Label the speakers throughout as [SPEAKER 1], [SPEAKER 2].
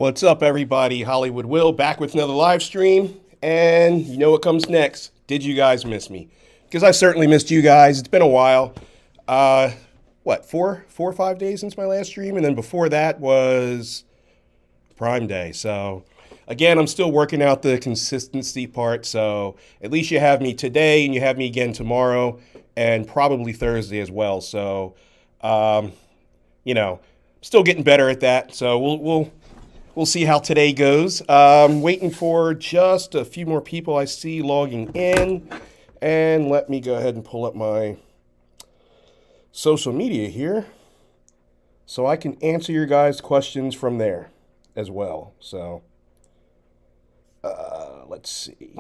[SPEAKER 1] What's up, everybody? Hollywood Will back with another live stream. And you know what comes next? Did you guys miss me? Because I certainly missed you guys. It's been a while. What, four or 5 days since my last stream? And then before that was Prime Day. So, again, I'm still working out the consistency part. So, at least you have me today and you have me again tomorrow and probably Thursday as well. So, still getting better at that. So, we'll see how today goes. Waiting for just a few more people I see logging in. And let me go ahead and pull up my social media here so I can answer your guys' questions from there as well. So, let's see.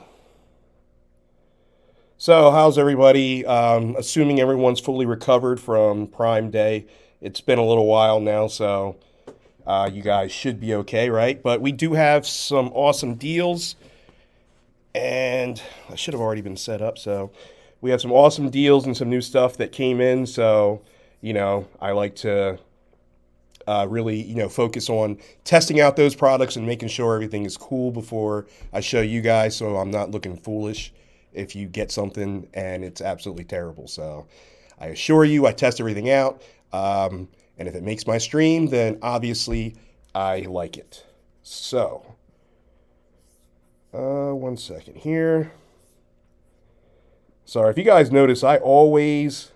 [SPEAKER 1] So, how's everybody? Assuming everyone's fully recovered from Prime Day. It's been a little while now, so you guys should be okay, right? But we do have some awesome deals, and I should have already been set up. So we have some awesome deals and some new stuff that came in. So, I like to really, focus on testing out those products and making sure everything is cool before I show you guys. So I'm not looking foolish if you get something and it's absolutely terrible. So I assure you, I test everything out. And if it makes my stream, then obviously I like it. So, 1 second here. Sorry, if you guys notice, I always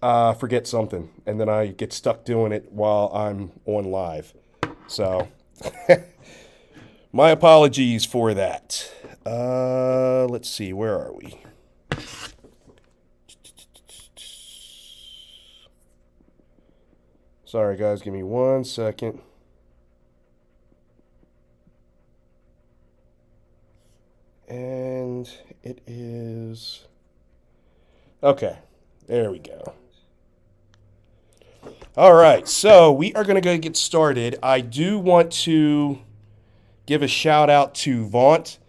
[SPEAKER 1] forget something, and then I get stuck doing it while I'm on live. So, my apologies for that. Let's see, where are we? Sorry, guys, give me 1 second. And it is... Okay, there we go. All right, so we are going to go get started. I do want to give a shout out to Vaunt.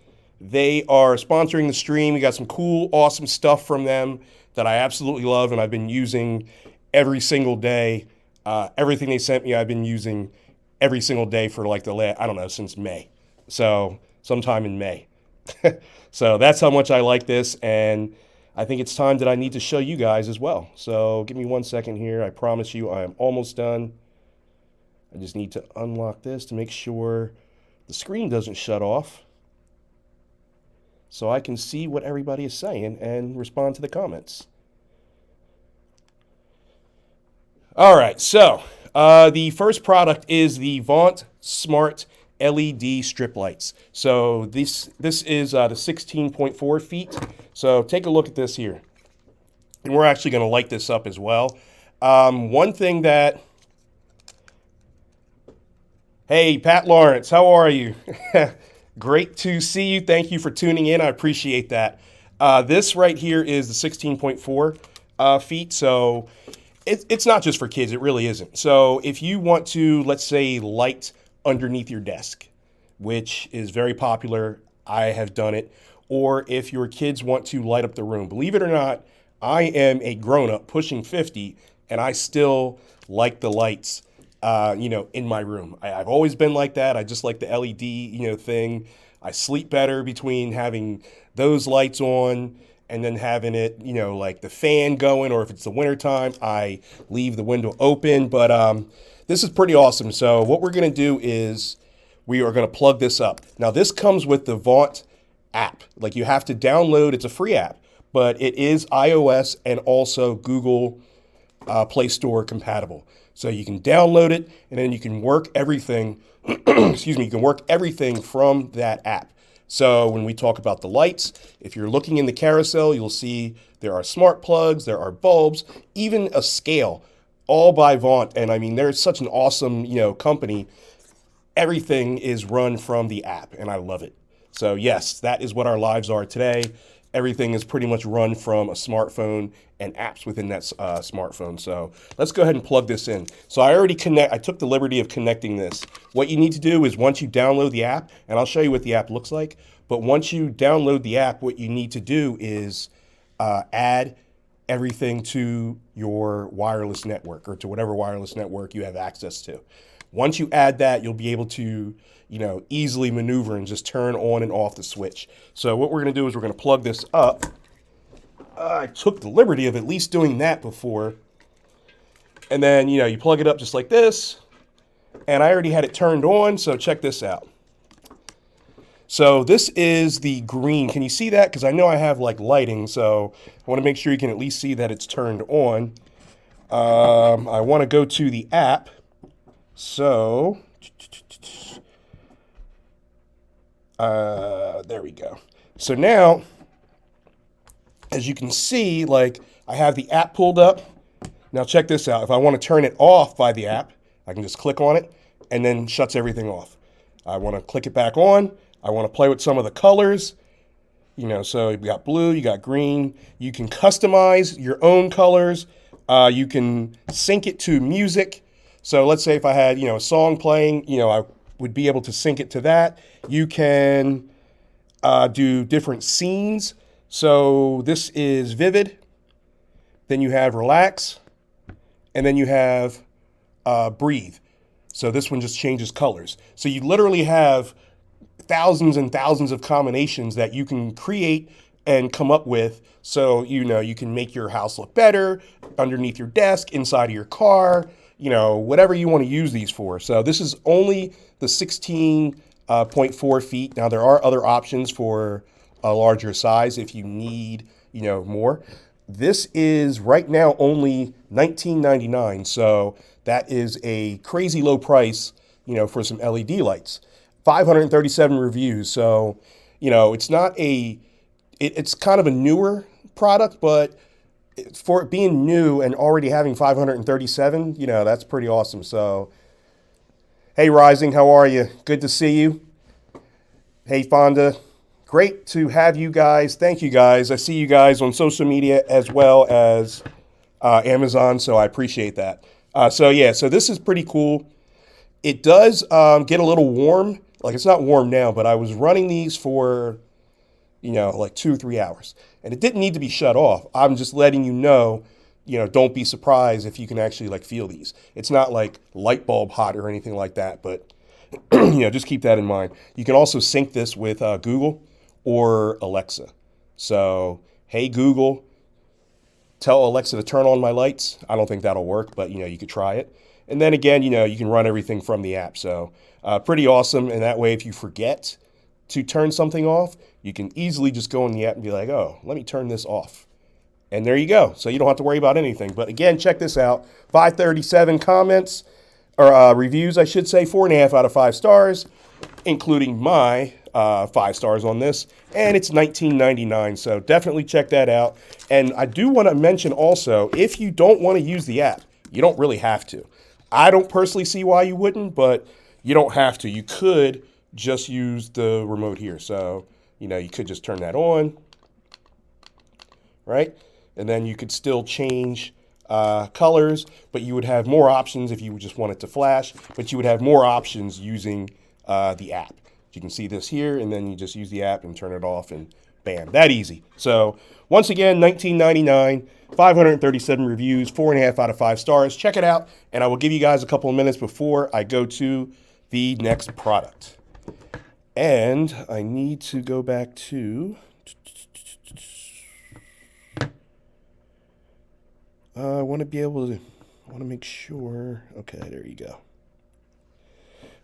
[SPEAKER 1] They are sponsoring the stream. We got some cool, awesome stuff from them that I absolutely love, and I've been using every single day. Everything they sent me, I've been using every single day for like the last, I don't know, since May. So sometime in May. So that's how much I like this. And I think it's time that I need to show you guys as well. So give me 1 second here. I promise you I am almost done. I just need to unlock this to make sure the screen doesn't shut off so I can see what everybody is saying and respond to the comments. All right, so the first product is the Vaunt Smart LED strip lights. So this is the 16.4 feet. So take a look at this here. And we're actually going to light this up as well. One thing that... Hey, Pat Lawrence, how are you? Great to see you. Thank you for tuning in. I appreciate that. This right here is the 16.4 feet. So... It's not just for kids. It really isn't. So if you want to, let's say, light underneath your desk, which is very popular, I have done it, or if your kids want to light up the room. Believe it or not, I am a grown-up pushing 50, and I still like the lights, in my room. I've always been like that. I just like the LED, thing. I sleep better between having those lights on and then having it, like the fan going, or if it's the wintertime, I leave the window open. But this is pretty awesome. So what we're going to do is we are going to plug this up. Now, this comes with the Vaunt app. Like, you have to download. It's a free app, but it is iOS and also Google Play Store compatible. So you can download it, and then you can work everything, excuse me, you can work everything from that app. So when we talk about the lights, if you're looking in the carousel, you'll see there are smart plugs, there are bulbs, even a scale, all by Vaunt. And I mean, they're such an awesome, company. Everything is run from the app, and I love it. So yes, that is what our lives are today. Everything is pretty much run from a smartphone and apps within that smartphone. So let's go ahead and plug this in. So I took the liberty of connecting this. What you need to do is once you download the app, and I'll show you what the app looks like, but once you download the app, what you need to do is add everything to your wireless network or to whatever wireless network you have access to. Once you add that, you'll be able to, easily maneuver and just turn on and off the switch. So what we're going to do is we're going to plug this up. I took the liberty of at least doing that before. And then, you plug it up just like this. And I already had it turned on, so check this out. So this is the green. Can you see that? Because I know I have like lighting, so I want to make sure you can at least see that it's turned on. I want to go to the app. So, there we go. So now, as you can see, like I have the app pulled up. Now check this out. If I want to turn it off by the app, I can just click on it and then shuts everything off. I want to click it back on. I want to play with some of the colors. So you got blue, you got green. You can customize your own colors. You can sync it to music. So let's say if I had, a song playing, I would be able to sync it to that. You can do different scenes. So this is vivid. Then you have relax. And then you have breathe. So this one just changes colors. So you literally have thousands and thousands of combinations that you can create and come up with. So, you can make your house look better underneath your desk, inside of your car, whatever you want to use these for. So this is only the 16.4 feet. Now there are other options for a larger size if you need, more. This is right now only $19.99. So that is a crazy low price, for some LED lights. 537 reviews. So, it's not it's kind of a newer product, but for it being new and already having 537, that's pretty awesome. So, hey, Rising, how are you? Good to see you. Hey, Fonda, great to have you guys. Thank you, guys. I see you guys on social media as well as Amazon, so I appreciate that. So this is pretty cool. It does get a little warm. Like, it's not warm now, but I was running these for, like 2 or 3 hours. And it didn't need to be shut off. I'm just letting you know, don't be surprised if you can actually, like, feel these. It's not, like, light bulb hot or anything like that, but, just keep that in mind. You can also sync this with Google or Alexa. So, hey, Google, tell Alexa to turn on my lights. I don't think that'll work, but, you could try it. And then again, you can run everything from the app. So pretty awesome. And that way, if you forget to turn something off, you can easily just go in the app and be like, oh, let me turn this off. And there you go. So you don't have to worry about anything. But again, check this out. 537 comments or reviews, I should say, 4.5 out of 5 stars, including my 5 stars on this. And it's $19.99. So definitely check that out. And I do want to mention also, if you don't want to use the app, you don't really have to. I don't personally see why you wouldn't, but you don't have to. You could just use the remote here. So, you could just turn that on, right? And then you could still change colors, but you would have more options if you just wanted to flash, but you would have more options using the app. You can see this here, and then you just use the app and turn it off, and bam, that easy. So once again, $19.99, 537 reviews, 4.5 out of 5 stars. Check it out, and I will give you guys a couple of minutes before I go to the next product. And I need to go back to... I want to make sure. Okay, there you go.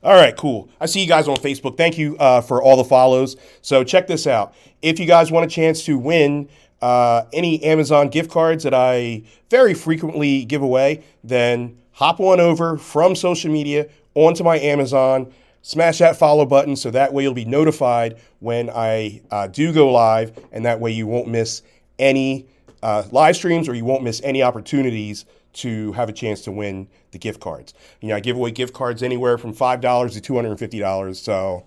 [SPEAKER 1] All right, cool. I see you guys on Facebook. Thank you for all the follows. So check this out. If you guys want a chance to win any Amazon gift cards that I very frequently give away, then hop on over from social media onto my Amazon, smash that follow button so that way you'll be notified when I do go live, and that way you won't miss any live streams or you won't miss any opportunities to have a chance to win the gift cards. I give away gift cards anywhere from $5 to $250. So,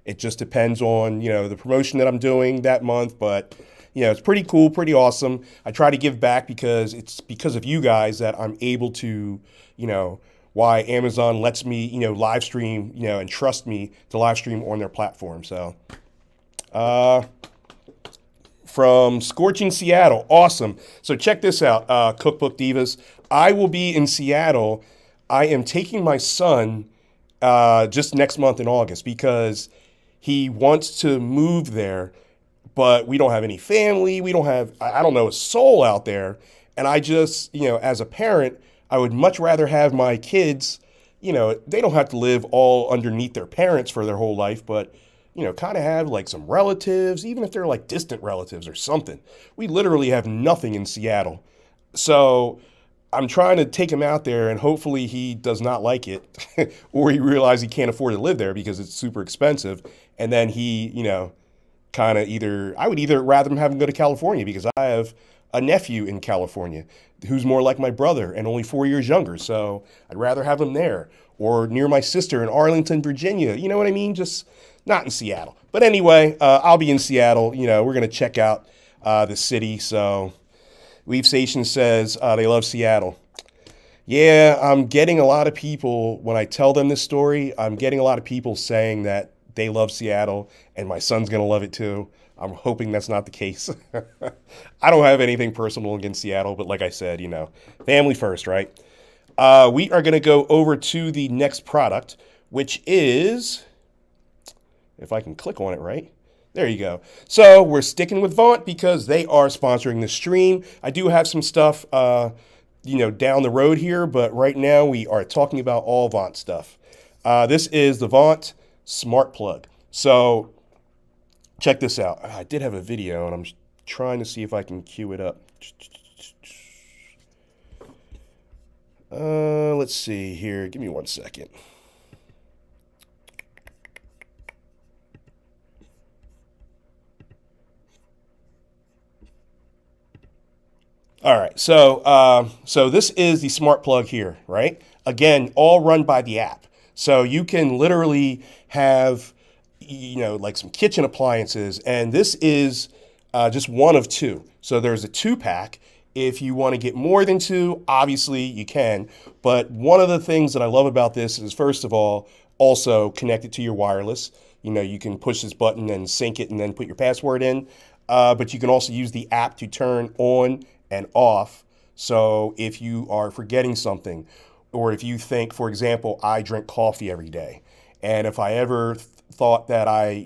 [SPEAKER 1] it just depends on, the promotion that I'm doing that month. But, it's pretty cool, pretty awesome. I try to give back because it's because of you guys that I'm able to, why Amazon lets me, live stream, and trust me to live stream on their platform. So, from Scorching Seattle. Awesome. So check this out, Cookbook Divas. I will be in Seattle. I am taking my son just next month in August because he wants to move there, but we don't have any family. We don't have, I don't know, a soul out there. And I just, as a parent, I would much rather have my kids, they don't have to live all underneath their parents for their whole life, but kind of have like some relatives, even if they're like distant relatives or something. We literally have nothing in Seattle. So I'm trying to take him out there and hopefully he does not like it or he realizes he can't afford to live there because it's super expensive. And then he, kind of I would either rather have him go to California because I have a nephew in California who's more like my brother and only 4 years younger. So I'd rather have him there or near my sister in Arlington, Virginia. You know what I mean? Just not in Seattle. But anyway, I'll be in Seattle. We're going to check out the city. So Weave Station says they love Seattle. Yeah, I'm getting a lot of people, when I tell them this story, I'm getting a lot of people saying that they love Seattle and my son's going to love it too. I'm hoping that's not the case. I don't have anything personal against Seattle, but like I said, family first, right? We are going to go over to the next product, which is, if I can click on it right, there you go. So we're sticking with Vaunt because they are sponsoring the stream. I do have some stuff, down the road here, but right now we are talking about all Vaunt stuff. This is the Vaunt Smart Plug. So check this out. I did have a video, and I'm trying to see if I can cue it up. Let's see here. Give me 1 second. All right, so this is the smart plug here, right? Again, all run by the app. So you can literally have, like some kitchen appliances, and this is just one of two. So there's a 2-pack. If you want to get more than 2, obviously you can. But one of the things that I love about this is, first of all, also connected to your wireless. You can push this button and sync it and then put your password in. But you can also use the app to turn on and off. So if you are forgetting something, or if you think, for example, I drink coffee every day, and if I ever thought that I,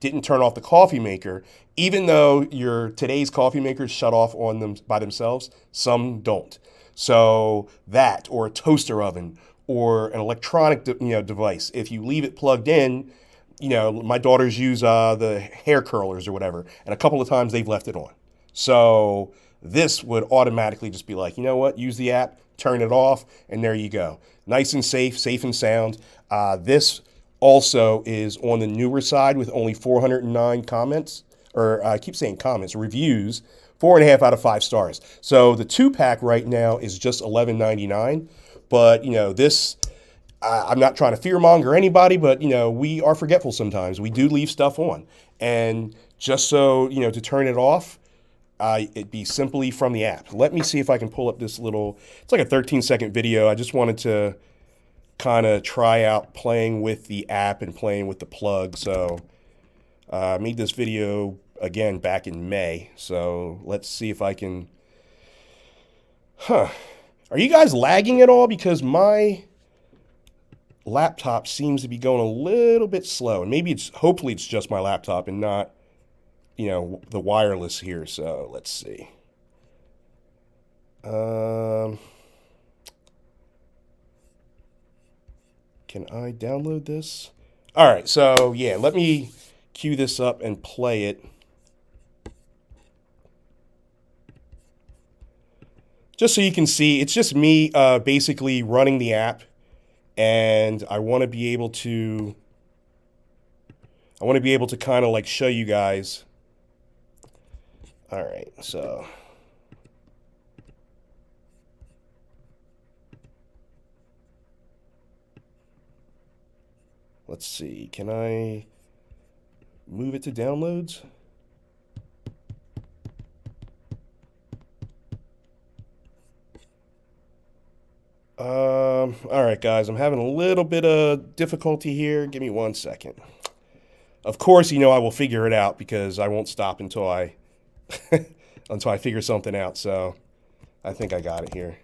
[SPEAKER 1] didn't turn off the coffee maker, even though today's coffee makers shut off on them by themselves, some don't. So that, or a toaster oven, or an electronic, device, if you leave it plugged in, my daughters use the hair curlers or whatever, and a couple of times they've left it on. So this would automatically just be like, you know what, use the app, turn it off, and there you go. Nice and safe and sound. This also is on the newer side with only 409 comments, or I keep saying comments, reviews, 4.5 out of 5 stars. So the 2-pack right now is just $11.99. But, this, I'm not trying to fearmonger anybody, but, we are forgetful sometimes. We do leave stuff on. And just so, to turn it off, it'd be simply from the app. Let me see if I can pull up this little, it's like a 13-second video. I just wanted to kind of try out playing with the app and playing with the plug. So I made this video, again, back in May. So let's see if I can, Are you guys lagging at all? Because my laptop seems to be going a little bit slow. And maybe hopefully it's just my laptop and not the wireless here. So let's see. Can I download this? All right. So yeah, let me cue this up and play it. Just so you can see, it's just me basically running the app, and I want to be able to kind of like show you guys. All right, so let's see. Can I move it to downloads? All right, guys, I'm having a little bit of difficulty here. Give me 1 second. Of course, I will figure it out because I won't stop until I until I figure something out. So I think I got it here.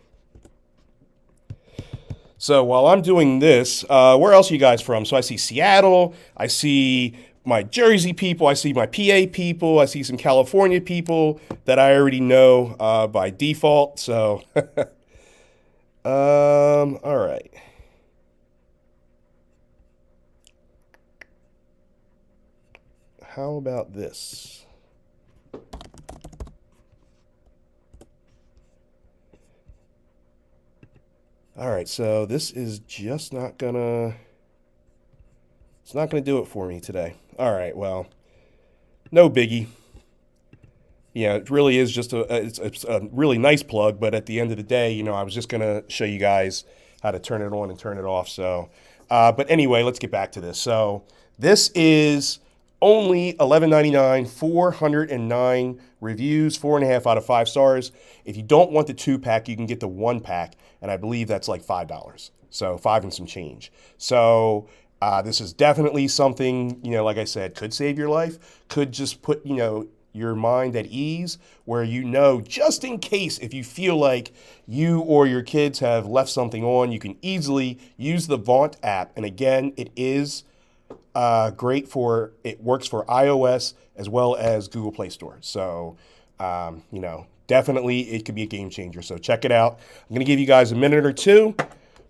[SPEAKER 1] So while I'm doing this, where else are you guys from? So I see Seattle, I see my Jersey people, I see my PA people, I see some California people that I already know by default. So, all right. How about this? All right, so this is just not gonna, it's not gonna do it for me today. All right, well, no biggie. Yeah, it really is just it's a really nice plug, but at the end of the day, I was just gonna show you guys how to turn it on and turn it off. So, but anyway, let's get back to this. So this is only $11.99, 409 reviews, 4.5 out of 5 stars. If you don't want the 2-pack, you can get the 1-pack, and I believe that's like $5. So 5 and some change. So this is definitely something, like I said, could save your life, could just put, your mind at ease, where just in case, if you feel like you or your kids have left something on, you can easily use the Vaunt app. And again, it is great it works for iOS as well as Google Play Store. So, definitely it could be a game changer. So check it out. I'm going to give you guys a minute or two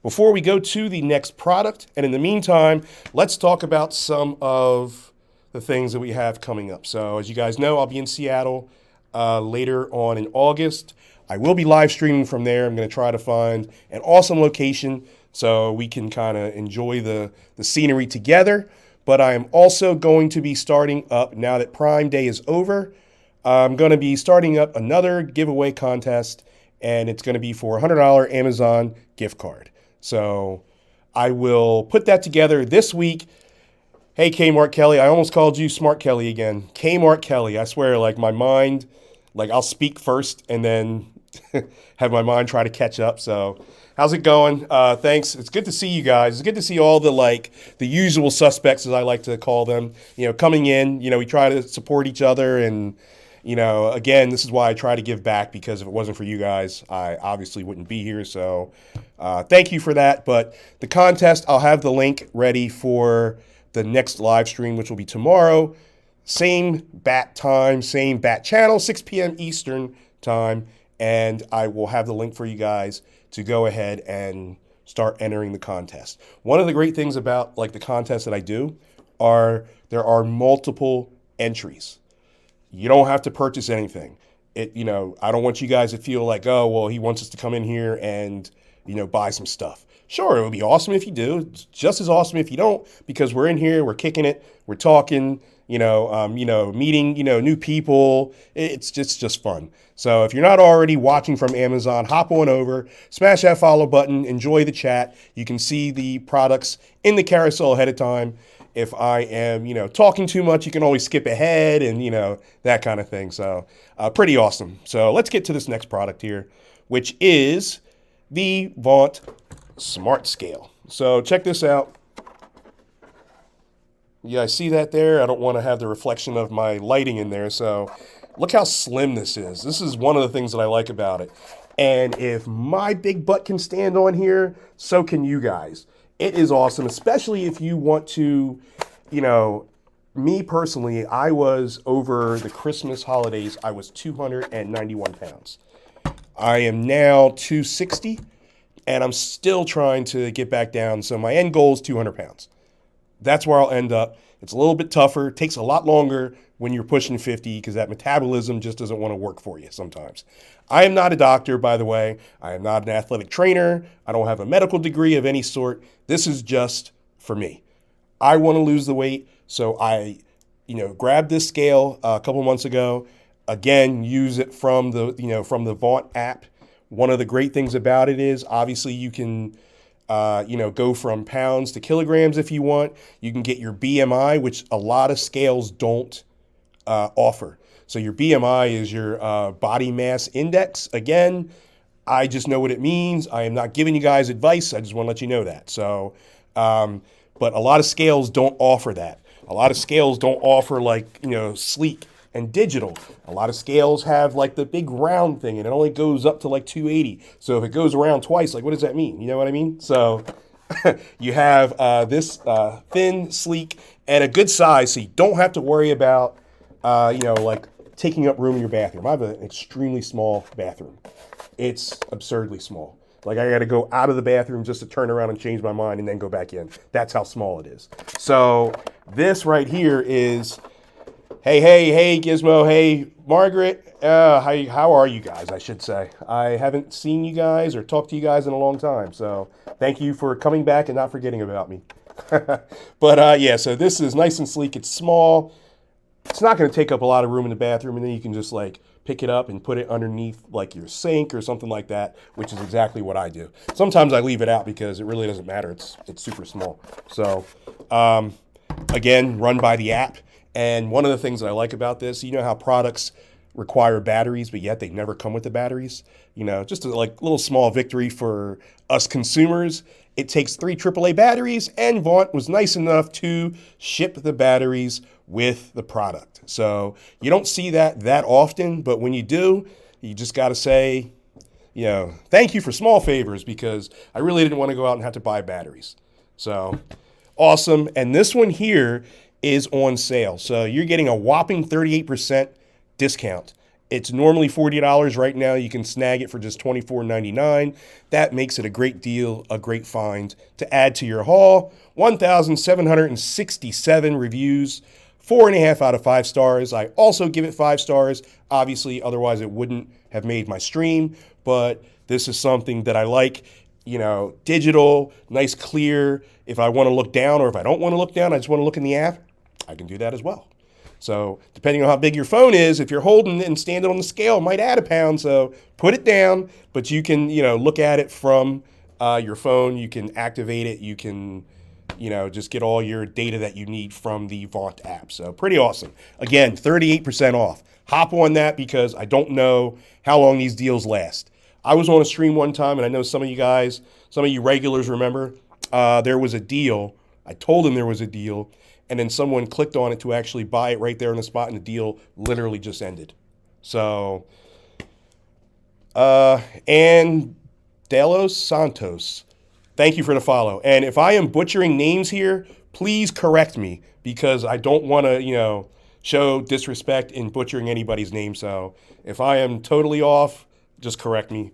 [SPEAKER 1] before we go to the next product. And in the meantime, let's talk about some of the things that we have coming up. So as you guys know, I'll be in Seattle later on in August. I will be live streaming from there. I'm going to try to find an awesome location so we can kind of enjoy the scenery together. But I am also going to be starting up, now that Prime Day is over, I'm going to be starting up another giveaway contest, and it's going to be for a $100 Amazon gift card. So I will put that together this week. Hey, Kmart Kelly, I almost called you Smart Kelly again. Kmart Kelly, I swear, like my mind, like I'll speak first and then have my mind try to catch up. So how's it going? Thanks. It's good to see you guys. It's good to see all the usual suspects, as I like to call them, coming in. We try to support each other. And, again, this is why I try to give back, because if it wasn't for you guys, I obviously wouldn't be here. So thank you for that. But the contest, I'll have the link ready for the next live stream, which will be tomorrow. Same bat time, same bat channel, 6 p.m. Eastern time. And I will have the link for you guys to go ahead and start entering the contest. One of the great things about the contests that I do are there are multiple entries. You don't have to purchase anything. I don't want you guys to feel like, oh, well, he wants us to come in here and, buy some stuff. Sure, it would be awesome if you do. It's just as awesome if you don't, because we're in here, we're kicking it, we're talking, meeting, new people. It's just fun. So if you're not already watching from Amazon, hop on over, smash that follow button, enjoy the chat. You can see the products in the carousel ahead of time. If I am, talking too much, you can always skip ahead and, that kind of thing. So pretty awesome. So let's get to this next product here, which is the Vaunt Smart Scale. So check this out. Yeah, I see that there. I don't want to have the reflection of my lighting in there. So look how slim this is. This is one of the things that I like about it. And if my big butt can stand on here, so can you guys. It is awesome, especially if you want to, me personally, I was over the Christmas holidays, I was 291 pounds. I am now 260, and I'm still trying to get back down. So my end goal is 200 pounds. That's where I'll end up. It's a little bit tougher. It takes a lot longer when you're pushing 50 because that metabolism just doesn't want to work for you sometimes. I am not a doctor, by the way. I am not an athletic trainer. I don't have a medical degree of any sort. This is just for me. I want to lose the weight, so I, grabbed this scale a couple months ago. Again, use it from the Vaunt app. One of the great things about it is obviously you can go from pounds to kilograms if you want. You can get your BMI, which a lot of scales don't offer. So your BMI is your body mass index. Again, I just know what it means. I am not giving you guys advice. I just want to let you know that. So, but a lot of scales don't offer that. A lot of scales don't offer Sleek and digital. A lot of scales have like the big round thing and it only goes up to like 280. So if it goes around twice, like what does that mean? You know what I mean? So you have this thin, sleek, and a good size, so you don't have to worry about, like taking up room in your bathroom. I have an extremely small bathroom. It's absurdly small. Like I got to go out of the bathroom just to turn around and change my mind and then go back in. That's how small it is. So this right here is, hey, Gizmo, hey, Margaret, how are you guys, I should say. I haven't seen you guys or talked to you guys in a long time, so thank you for coming back and not forgetting about me. But yeah, so this is nice and sleek. It's small. It's not going to take up a lot of room in the bathroom, and then you can just like pick it up and put it underneath like your sink or something like that, which is exactly what I do. Sometimes I leave it out because it really doesn't matter. It's super small. So again, run by the app. And one of the things that I like about this, you know how products require batteries, but yet they never come with the batteries? You know, just a like little small victory for us consumers. It takes 3 AAA batteries, and Vaunt was nice enough to ship the batteries with the product. So you don't see that often, but when you do, you just got to say, thank you for small favors, because I really didn't want to go out and have to buy batteries. So awesome. And this one here is on sale. So you're getting a whopping 38% discount. It's normally $40 right now. You can snag it for just $24.99. That makes it a great deal, a great find to add to your haul. 1,767 reviews, 4.5 out of 5 stars. I also give it 5 stars. Obviously, otherwise it wouldn't have made my stream, but this is something that I like. Digital, nice, clear. If I want to look down or if I don't want to look down, I just want to look in the app, I can do that as well. So depending on how big your phone is, if you're holding it and standing on the scale, it might add a pound. So put it down, but you can, look at it from your phone. You can activate it. You can, just get all your data that you need from the Vaunt app. So pretty awesome. Again, 38% off. Hop on that because I don't know how long these deals last. I was on a stream one time, and I know some of you guys, some of you regulars remember, there was a deal. I told them there was a deal. And then someone clicked on it to actually buy it right there on the spot, and the deal literally just ended. So, and Delos Santos, thank you for the follow. And if I am butchering names here, please correct me, because I don't want to, show disrespect in butchering anybody's name. So if I am totally off, just correct me.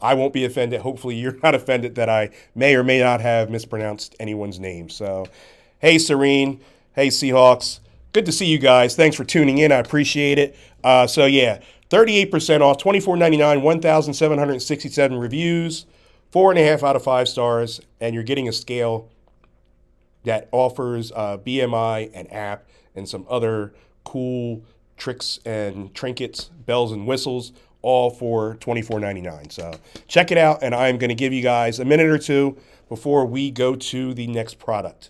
[SPEAKER 1] I won't be offended. Hopefully you're not offended that I may or may not have mispronounced anyone's name. So, hey, Serene. Hey, Seahawks. Good to see you guys. Thanks for tuning in. I appreciate it. So, yeah, 38% off, $24.99, 1,767 reviews, 4.5 out of 5 stars, and you're getting a scale that offers BMI, an app, and some other cool tricks and trinkets, bells and whistles, all for $24.99. So check it out, and I'm going to give you guys a minute or two before we go to the next product.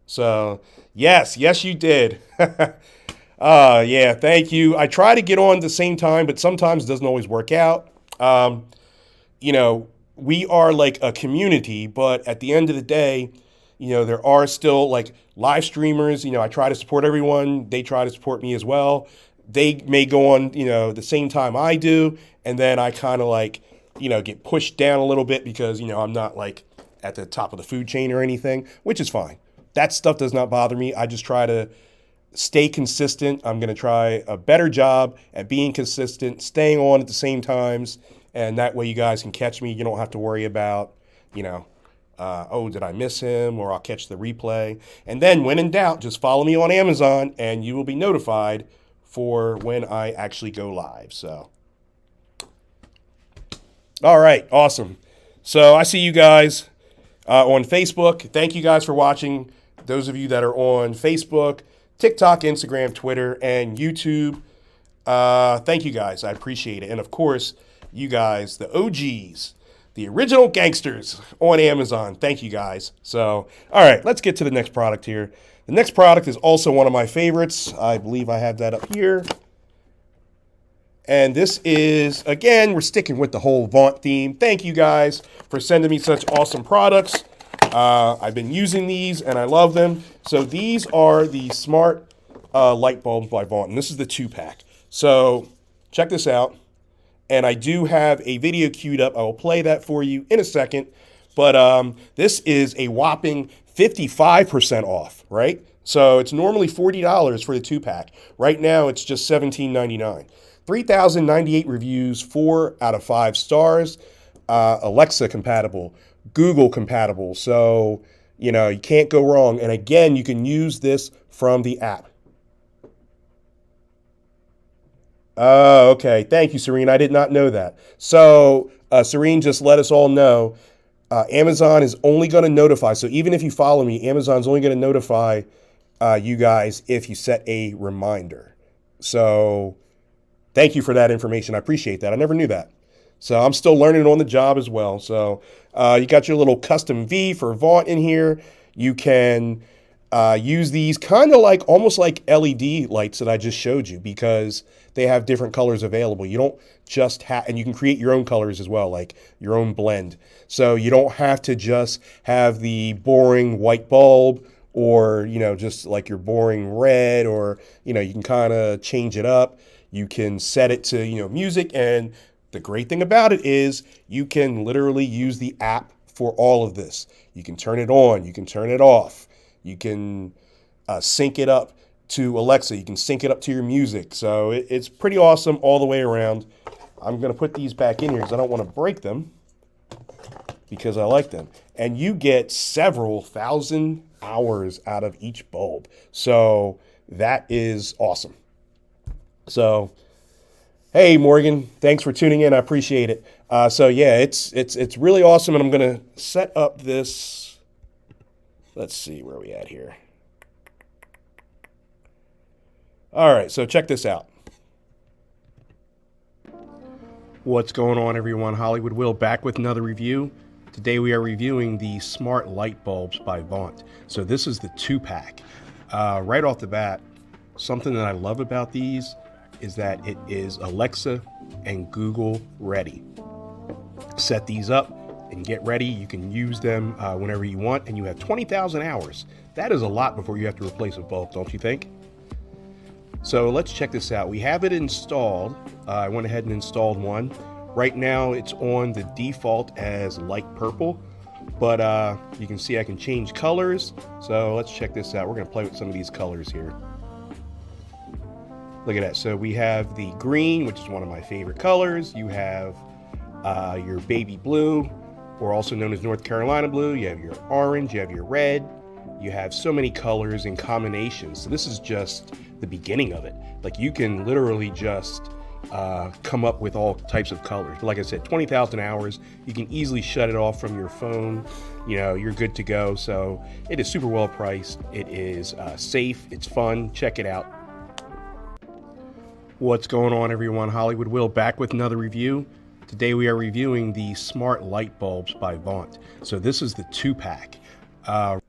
[SPEAKER 1] So, yes, you did. Yeah, thank you. I try to get on at the same time, but sometimes it doesn't always work out. We are like a community, but at the end of the day, there are still like live streamers. I try to support everyone. They try to support me as well. They may go on, the same time I do, and then I kind of like, get pushed down a little bit because, I'm not like at the top of the food chain or anything, which is fine. That stuff does not bother me. I just try to stay consistent. I'm going to try a better job at being consistent, staying on at the same times, and that way you guys can catch me. You don't have to worry about, did I miss him, or I'll catch the replay. And then when in doubt, just follow me on Amazon, and you will be notified for when I actually go live. So, all right, awesome. So I see you guys on Facebook. Thank you guys for watching. Those of you that are on Facebook, TikTok, Instagram, Twitter, and YouTube, thank you guys. I appreciate it. And of course, you guys, the OGs, the original gangsters on Amazon. Thank you guys. So, all right, let's get to the next product here. The next product is also one of my favorites. I believe I have that up here. And this is, again, we're sticking with the whole Vaunt theme. Thank you guys for sending me such awesome products. I've been using these and I love them. So these are the smart light bulbs by Vaunt, and this is the 2-pack. So check this out. And I do have a video queued up. I will play that for you in a second. But this is a whopping 55% off, right? So it's normally $40 for the 2-pack. Right now, it's just $17.99. 3,098 reviews, 4 out of 5 stars. Alexa compatible, Google compatible. So, you know, you can't go wrong. And again, you can use this from the app. Oh, okay. Thank you, Serene. I did not know that. So, Serene just let us all know Amazon is only going to notify. So, even if you follow me, Amazon's only going to notify you guys if you set a reminder. So, thank you for that information. I appreciate that. I never knew that. So, I'm still learning on the job as well. So, you got your little custom V for Vaunt in here. You can use these kind of like almost like LED lights that I just showed you because they have different colors available. You don't just have, and you can create your own colors as well, like your own blend. So you don't have to just have the boring white bulb or, you know, just like your boring red, or, you know, you can kind of change it up. You can set it to, you know, music. And the great thing about it is you can literally use the app for all of this. You can turn it on, you can turn it off. You can sync it up to Alexa. You can sync it up to your music. So it's pretty awesome all the way around. I'm going to put these back in here because I don't want to break them because I like them. And you get several thousand hours out of each bulb. So that is awesome. So, hey, Morgan, thanks for tuning in. I appreciate it. So, yeah, it's really awesome. And I'm going to set up this. Let's see where we at here. All right, so check this out. What's going on, everyone? Hollywood Will back with another review. Today we are reviewing the smart light bulbs by Vaunt. So this is the 2-pack. Right off the bat, something that I love about these is that it is Alexa and Google ready. Set these up and get ready. You can use them whenever you want, and you have 20,000 hours. That is a lot before you have to replace a bulb, don't you think? So let's check this out. We have it installed. I went ahead and installed one. Right now it's on the default as light purple, but you can see I can change colors. So let's check this out. We're gonna play with some of these colors here. Look at that. So we have the green, which is one of my favorite colors. You have your baby blue, or also known as North Carolina blue. You have your orange, you have your red. You have so many colors and combinations. So this is just the beginning of it. Like you can literally just come up with all types of colors. But like I said, 20,000 hours, you can easily shut it off from your phone. You know, you're good to go. So it is super well priced. It is safe, it's fun, check it out. What's going on, everyone? Hollywood Will back with another review. Today we are reviewing the smart light bulbs by Vaunt. So this is the 2-pack. All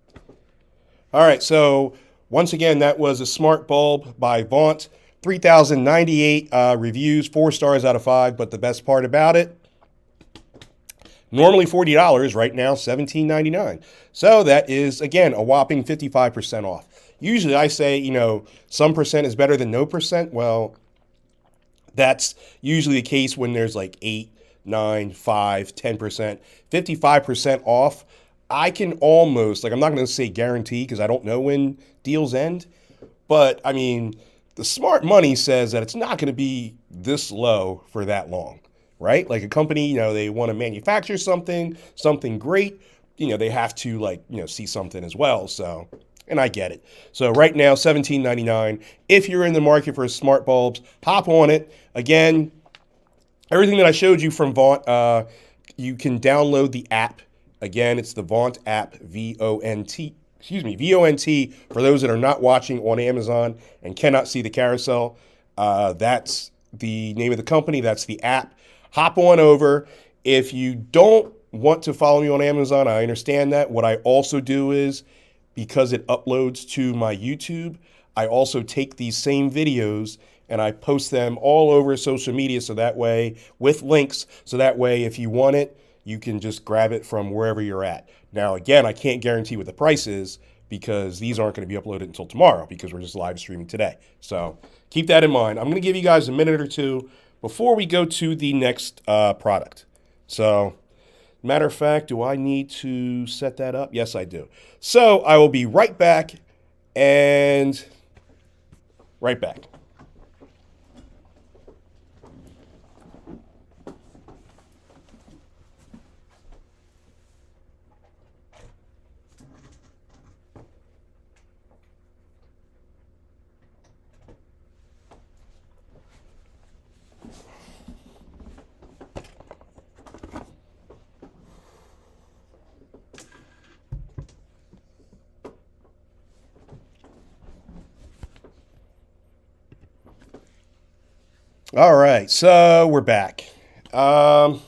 [SPEAKER 1] right, so once again, that was a smart bulb by Vaunt. 3,098 reviews, 4 stars out of 5. But the best part about it, normally $40, right now $17.99. So that is, again, a whopping 55% off. Usually I say, you know, some percent is better than no percent. Well, that's usually the case when there's like 8, 9, 5, 10%, 55% off. I can almost, like, I'm not going to say guarantee because I don't know when deals end. But, I mean, the smart money says that it's not going to be this low for that long, right? Like a company, you know, they want to manufacture something great. You know, they have to, like, you know, see something as well. So, and I get it. So right now, $17.99. If you're in the market for smart bulbs, hop on it. Again, everything that I showed you from Vaunt, you can download the app. Again, it's the Vaunt app, V-O-N-T. V-O-N-T, for those that are not watching on Amazon and cannot see the carousel. That's the name of the company. That's the app. Hop on over. If you don't want to follow me on Amazon, I understand that. What I also do is, because it uploads to my YouTube, I also take these same videos and I post them all over social media, so that way, with links, so that way if you want it, you can just grab it from wherever you're at. Now, again, I can't guarantee what the price is, because these aren't going to be uploaded until tomorrow because we're just live streaming today. So keep that in mind. I'm going to give you guys a minute or two before we go to the next product. So matter of fact, do I need to set that up? Yes, I do. So I will be right back and right back. All right, so we're back. Thank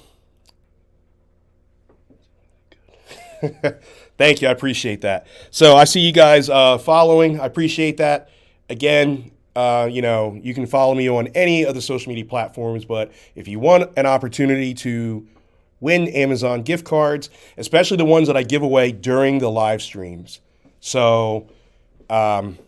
[SPEAKER 1] you, I appreciate that. So I see you guys following. I appreciate that. Again, you can follow me on any of the social media platforms, but if you want an opportunity to win Amazon gift cards, especially the ones that I give away during the live streams. So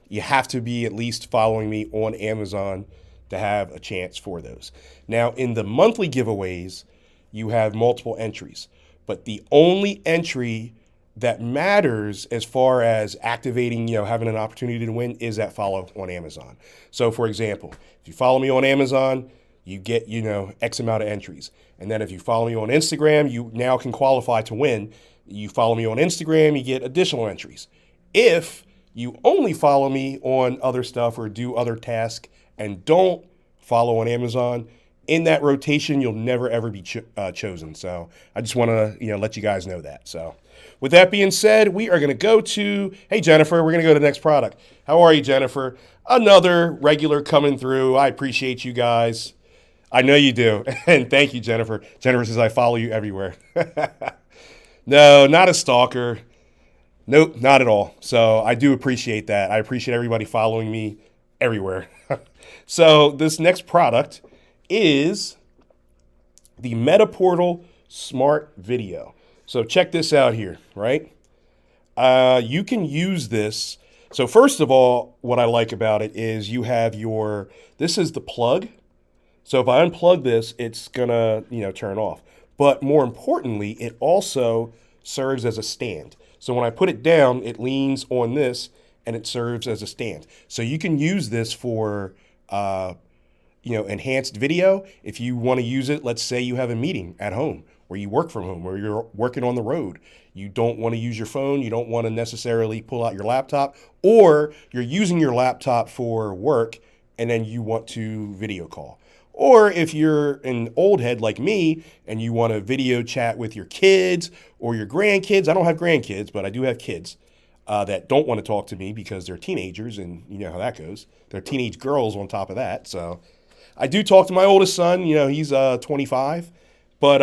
[SPEAKER 1] you have to be at least following me on Amazon to have a chance for those. Now, in the monthly giveaways, you have multiple entries, but the only entry that matters as far as activating, having an opportunity to win is that follow on Amazon. So for example, if you follow me on Amazon, you get, X amount of entries. And then if you follow me on Instagram, you now can qualify to win. You follow me on Instagram, you get additional entries. If you only follow me on other stuff or do other tasks and don't follow on Amazon, in that rotation, you'll never, ever be chosen. So I just want to, let you guys know that. So with that being said, we are going to go to, hey, Jennifer, we're going to go to the next product. How are you, Jennifer? Another regular coming through. I appreciate you guys. I know you do. And thank you, Jennifer. Jennifer says, I follow you everywhere. No, not a stalker. Nope, not at all. So I do appreciate that. I appreciate everybody following me everywhere. So this next product is the Metaportal Smart Video. So check this out here, right? You can use this. So first of all, what I like about it is you have this is the plug. So if I unplug this, it's gonna, turn off. But more importantly, it also serves as a stand. So when I put it down, it leans on this and it serves as a stand. So you can use this for, enhanced video. If you want to use it, let's say you have a meeting at home or you work from home or you're working on the road. You don't want to use your phone. You don't want to necessarily pull out your laptop, or you're using your laptop for work and then you want to video call. Or if you're an old head like me and you want to video chat with your kids or your grandkids. I don't have grandkids, but I do have kids that don't want to talk to me because they're teenagers, and you know how that goes. They're teenage girls on top of that. So I do talk to my oldest son. He's 25. But,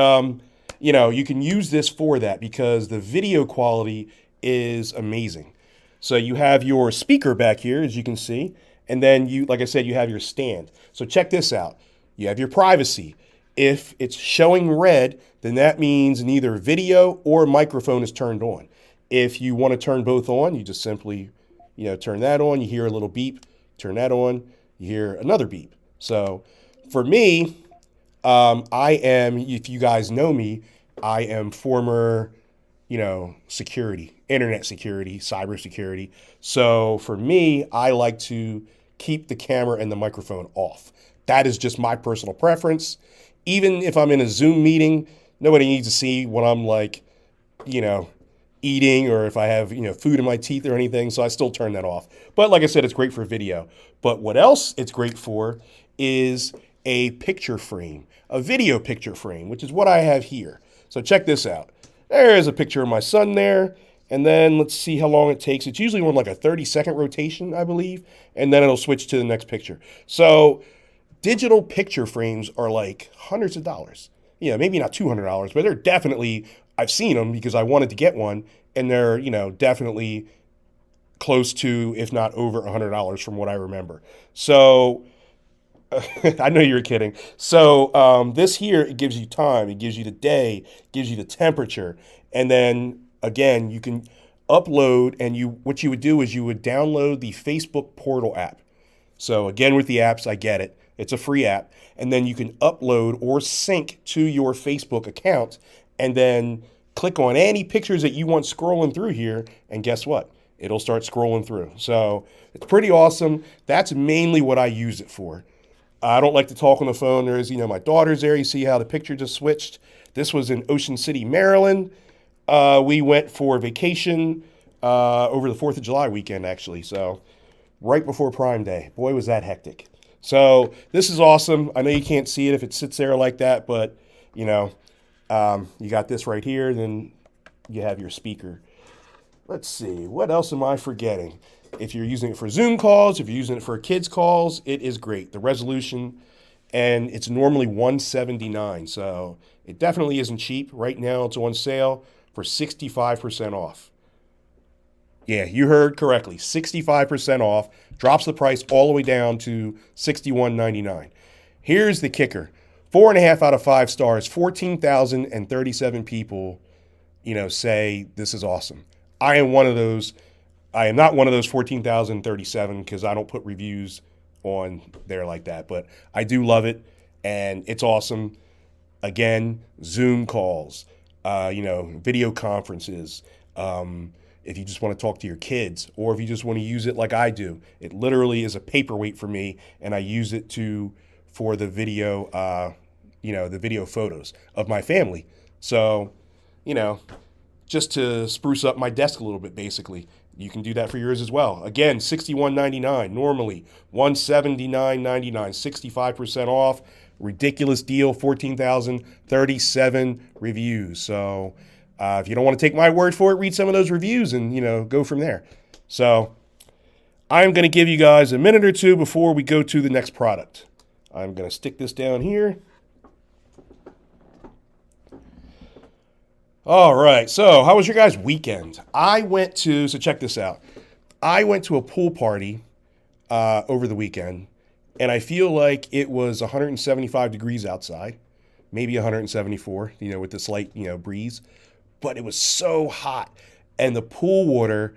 [SPEAKER 1] you can use this for that because the video quality is amazing. So you have your speaker back here, as you can see. And then like I said, you have your stand. So check this out. You have your privacy. If it's showing red, then that means neither video or microphone is turned on. If you want to turn both on, you just simply, turn that on. You hear a little beep, turn that on, you hear another beep. So for me, if you guys know me, I am former, security, internet security, cybersecurity. So for me, I like to keep the camera and the microphone off. That is just my personal preference. Even if I'm in a Zoom meeting, nobody needs to see what I'm like, eating, or if I have, food in my teeth or anything. So I still turn that off. But like I said, it's great for video. But what else it's great for is a picture frame, a video picture frame, which is what I have here. So check this out. There's a picture of my son there. And then let's see how long it takes. It's usually on like a 30-second rotation, I believe. And then it'll switch to the next picture. So digital picture frames are like hundreds of dollars. Maybe not $200, but they're definitely, I've seen them because I wanted to get one, and they're, definitely close to, if not over $100 from what I remember. So I know you're kidding. So this here, it gives you time, it gives you the day, it gives you the temperature. And then again, you can upload, and what you would do is you would download the Facebook Portal app. So again, with the apps, I get it. It's a free app. And then you can upload or sync to your Facebook account and then click on any pictures that you want scrolling through here. And guess what? It'll start scrolling through. So it's pretty awesome. That's mainly what I use it for. I don't like to talk on the phone. There's, my daughter's there. You see how the picture just switched. This was in Ocean City, Maryland. We went for vacation over the 4th of July weekend, actually. So right before Prime Day. Boy, was that hectic. So this is awesome. I know you can't see it if it sits there like that, but, you got this right here. Then you have your speaker. Let's see. What else am I forgetting? If you're using it for Zoom calls, if you're using it for kids' calls, it is great. The resolution, and it's normally $179. So it definitely isn't cheap. Right now it's on sale for 65% off. Yeah, you heard correctly. 65% off. Drops the price all the way down to $61.99. Here's the kicker. 4.5 out of 5 stars. 14,037 people, say this is awesome. I am one of those. I am not one of those 14,037 because I don't put reviews on there like that. But I do love it, and it's awesome. Again, Zoom calls, video conferences. If you just want to talk to your kids, or if you just want to use it like I do, it literally is a paperweight for me, and I use it for the video, the video photos of my family. So, just to spruce up my desk a little bit, basically. You can do that for yours as well. Again, $61.99, normally $179.99, 65% off. Ridiculous deal, 14,037 reviews. So if you don't want to take my word for it, read some of those reviews and, go from there. So I'm going to give you guys a minute or two before we go to the next product. I'm going to stick this down here. All right, so how was your guys' weekend? So check this out. I went to a pool party over the weekend, and I feel like it was 175 degrees outside, maybe 174, with the slight, breeze. But it was so hot, and the pool water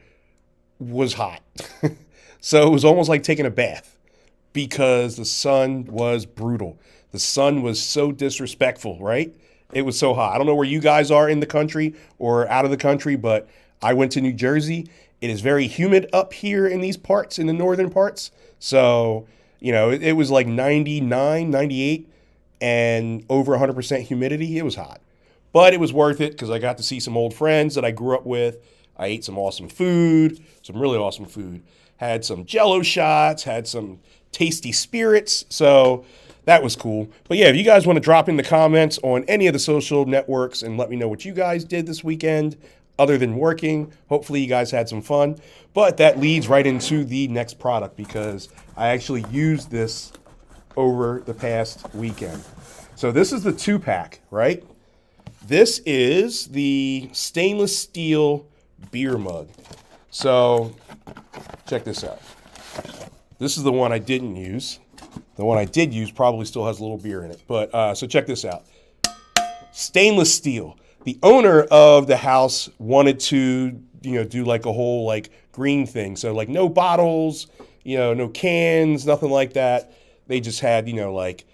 [SPEAKER 1] was hot. So it was almost like taking a bath because the sun was brutal. The sun was so disrespectful, right? It was so hot. I don't know where you guys are in the country or out of the country, but I went to New Jersey. It is very humid up here in these parts, in the northern parts. So, it was like 99, 98 and over 100% humidity. It was hot, but it was worth it because I got to see some old friends that I grew up with. I ate some awesome food, some really awesome food. Had some Jell-O shots, had some tasty spirits. So that was cool. But yeah, if you guys want to drop in the comments on any of the social networks and let me know what you guys did this weekend other than working, hopefully you guys had some fun. But that leads right into the next product because I actually used this over the past weekend. So this is the 2-pack, right? This is the stainless steel beer mug. So check this out. This is the one I didn't use. The one I did use probably still has a little beer in it. But so check this out. Stainless steel. The owner of the house wanted to, do like a whole like green thing. So like no bottles, no cans, nothing like that. They just had, like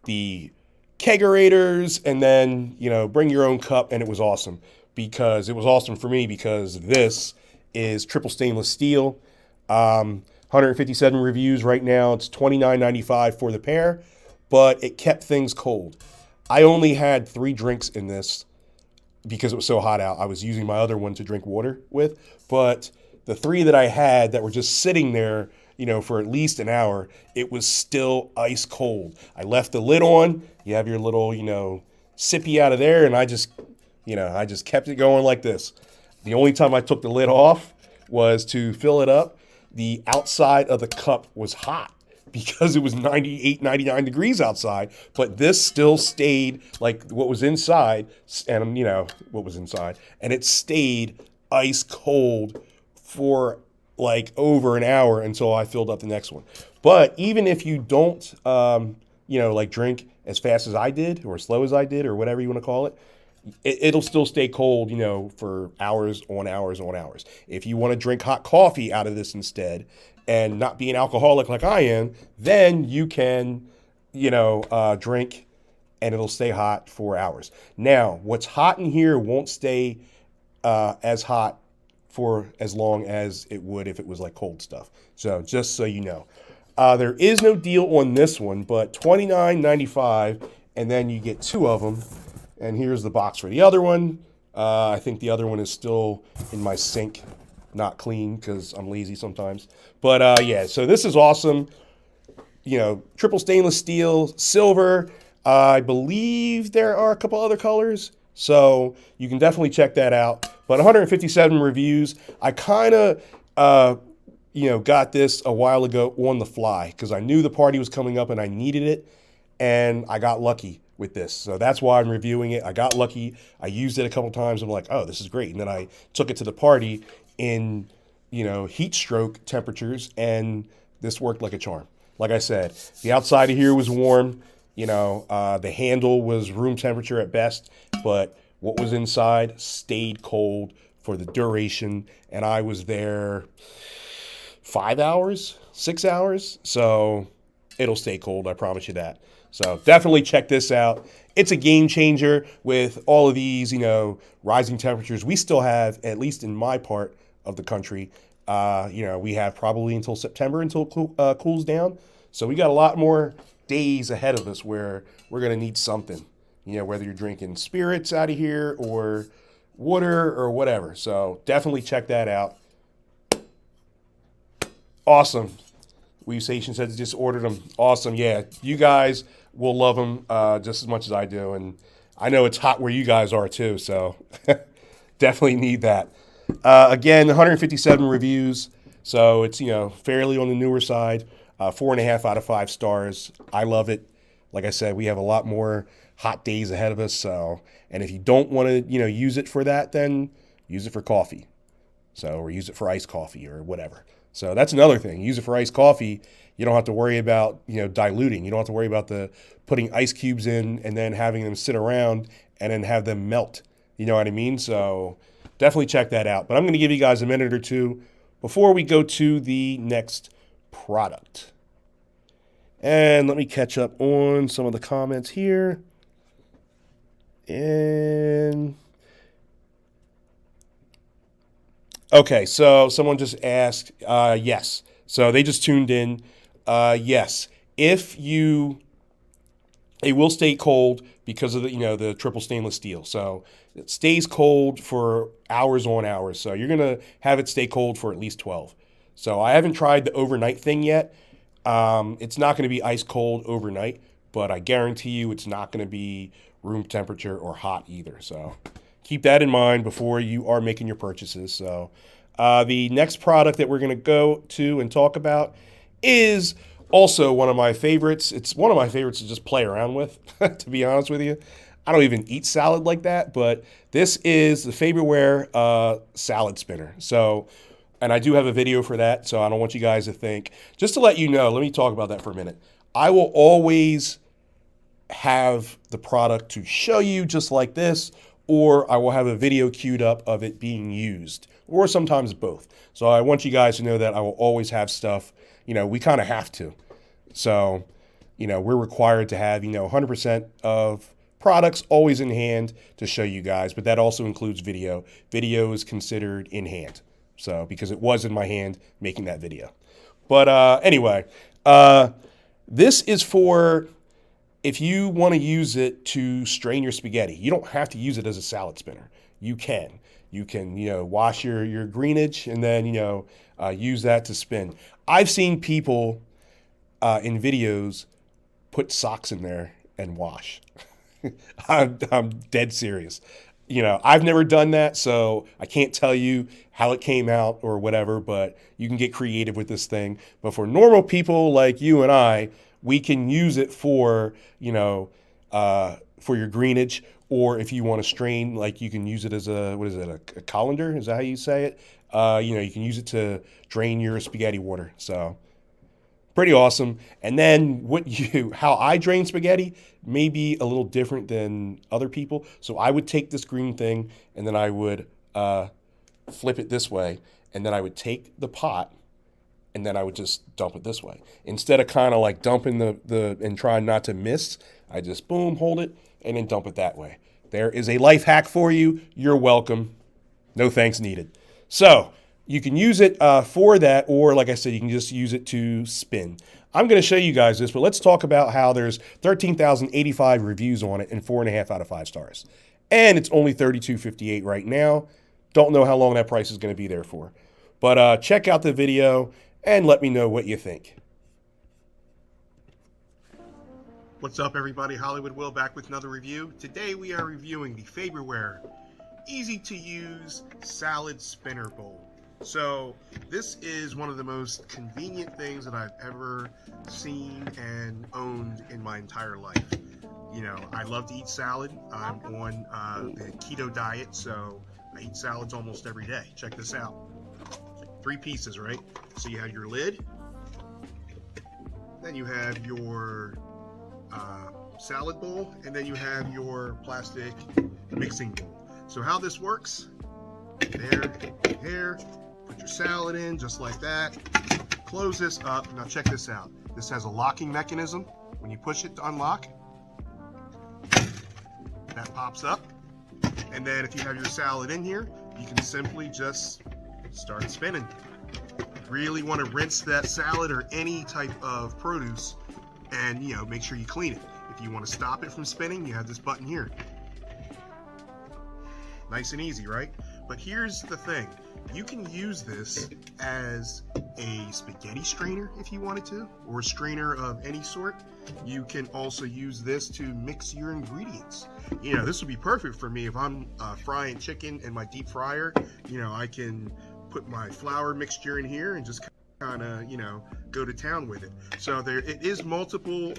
[SPEAKER 1] the kegerators and then, bring your own cup. And it was awesome because it was awesome for me because this is triple stainless steel. 157 reviews right now. It's $29.95 for the pair, but it kept things cold. I only had 3 drinks in this because it was so hot out. I was using my other one to drink water with, but the 3 that I had that were just sitting there, for at least an hour, it was still ice cold. I left the lid on. You have your little, sippy out of there, and I just kept it going like this. The only time I took the lid off was to fill it up. The outside of the cup was hot because it was 98, 99 degrees outside, but this still stayed like what was inside and what was inside, and it stayed ice cold for like over an hour until I filled up the next one. But even if you don't, like drink as fast as I did or slow as I did or whatever you want to call it, it'll still stay cold, you know, for hours on hours on hours. If you want to drink hot coffee out of this instead and not be an alcoholic like I am, then you can, you know, drink and it'll stay hot for hours. Now, what's hot in here won't stay as hot for as long as it would if it was like cold stuff. So just so you know. There is no deal on this one, but $29.95, and then you get 2 of them. And here's the box for the other one. I think the other one is still in my sink, not clean because I'm lazy sometimes. But yeah, so this is awesome. You know, triple stainless steel, silver. I believe there are a couple other colors, so you can definitely check that out. But 157 reviews. I kind of, you know, got this a while ago on the fly because I knew the party was coming up and I needed it, and I got lucky with this. So that's why I'm reviewing it. I got lucky. I used it a couple times. I'm like, oh, this is great. And then I took it to the party in, you know, heat stroke temperatures, and this worked like a charm. Like I said, the outside of here was warm. You know, the handle was room temperature at best, but what was inside stayed cold for the duration. And I was there 5 hours, 6 hours. So it'll stay cold. I promise you that. So definitely check this out. It's a game changer with all of these, you know, rising temperatures. We still have, at least in my part of the country, you know, we have probably until September until it cools down. So we got a lot more days ahead of us where we're going to need something, you know, whether you're drinking spirits out of here or water or whatever. So definitely check that out. Awesome. Weave Station said just ordered them. Awesome. Yeah, you guys will love them just as much as I do. And I know it's hot where you guys are too. So definitely need that. Again, 157 reviews. So it's, you know, fairly on the newer side. 4.5 out of 5 stars. I love it. Like I said, we have a lot more hot days ahead of us. So, and if you don't want to, you know, use it for that, then use it for coffee. So, or use it for iced coffee or whatever. So that's another thing. Use it for iced coffee. You don't have to worry about, you know, diluting. You don't have to worry about the putting ice cubes in and then having them sit around and then have them melt. You know what I mean? So definitely check that out. But I'm going to give you guys a minute or two before we go to the next product. And let me catch up on some of the comments here. And okay, so someone just asked, yes. So they just tuned in. Yes, if you, it will stay cold because of the, you know, the triple stainless steel. So it stays cold for hours on hours. So you're gonna have it stay cold for at least 12. So I haven't tried the overnight thing yet. It's not going to be ice cold overnight, but I guarantee you it's not going to be room temperature or hot either. So keep that in mind before you are making your purchases. So the next product that we're going to go to and talk about is also one of my favorites. It's one of my favorites to just play around with, to be honest with you. I don't even eat salad like that, but this is the Faberware salad spinner. So, and I do have a video for that, so I don't want you guys to think. Just to let you know, let me talk about that for a minute. I will always have the product to show you just like this, or I will have a video queued up of it being used, or sometimes both. So I want you guys to know that I will always have stuff, you know, we kind of have to. So, you know, we're required to have, you know, 100% of products always in hand to show you guys, but that also includes video. Video is considered in hand. So, because it was in my hand making that video. But anyway, this is for if you want to use it to strain your spaghetti. You don't have to use it as a salad spinner. You can. You can, you know, wash your greenage and then, you know, use that to spin. I've seen people in videos put socks in there and wash. I'm dead serious. You know, I've never done that, so I can't tell you how it came out or whatever, but you can get creative with this thing. But for normal people like you and I, we can use it for, you know, for your greenage, or if you want to strain, like you can use it as a, what is it, a colander? Is that how you say it? You know, you can use it to drain your spaghetti water. So Pretty awesome. And then how I drain spaghetti may be a little different than other people. So I would take this green thing and then I would flip it this way. And then I would take the pot and then I would just dump it this way. Instead of kind of like dumping and trying not to miss, I just boom, hold it, and then dump it that way. There is a life hack for you. You're welcome. No thanks needed. So you can use it for that, or like I said, you can just use it to spin. I'm going to show you guys this, but let's talk about how there's 13,085 reviews on it and 4.5 out of 5 stars. And it's only $32.58 right now. Don't know how long that price is going to be there for. But check out the video and let me know what you think. What's up, everybody? Hollywood Will back with another review. Today we are reviewing the Faberware easy to use salad spinner bowl. So this is one of the most convenient things that I've ever seen and owned in my entire life. You know, I love to eat salad. I'm on the keto diet, so I eat salads almost every day. Check this out. 3 pieces, right? So you have your lid, then you have your salad bowl, and then you have your plastic mixing bowl. So how this works, there, put your salad in just like that, close this up. Now check this out. This has a locking mechanism. When you push it to unlock, that pops up. And then if you have your salad in here, you can simply just start spinning. Really want to rinse that salad or any type of produce and, you know, make sure you clean it. If you want to stop it from spinning, you have this button here. Nice and easy, right? But here's the thing. You can use this as a spaghetti strainer if you wanted to, or a strainer of any sort. You can also use this to mix your ingredients. You know, this would be perfect for me if I'm frying chicken in my deep fryer. You know, I can put my flour mixture in here and just kind of, you know, go to town with it. So it is multiple,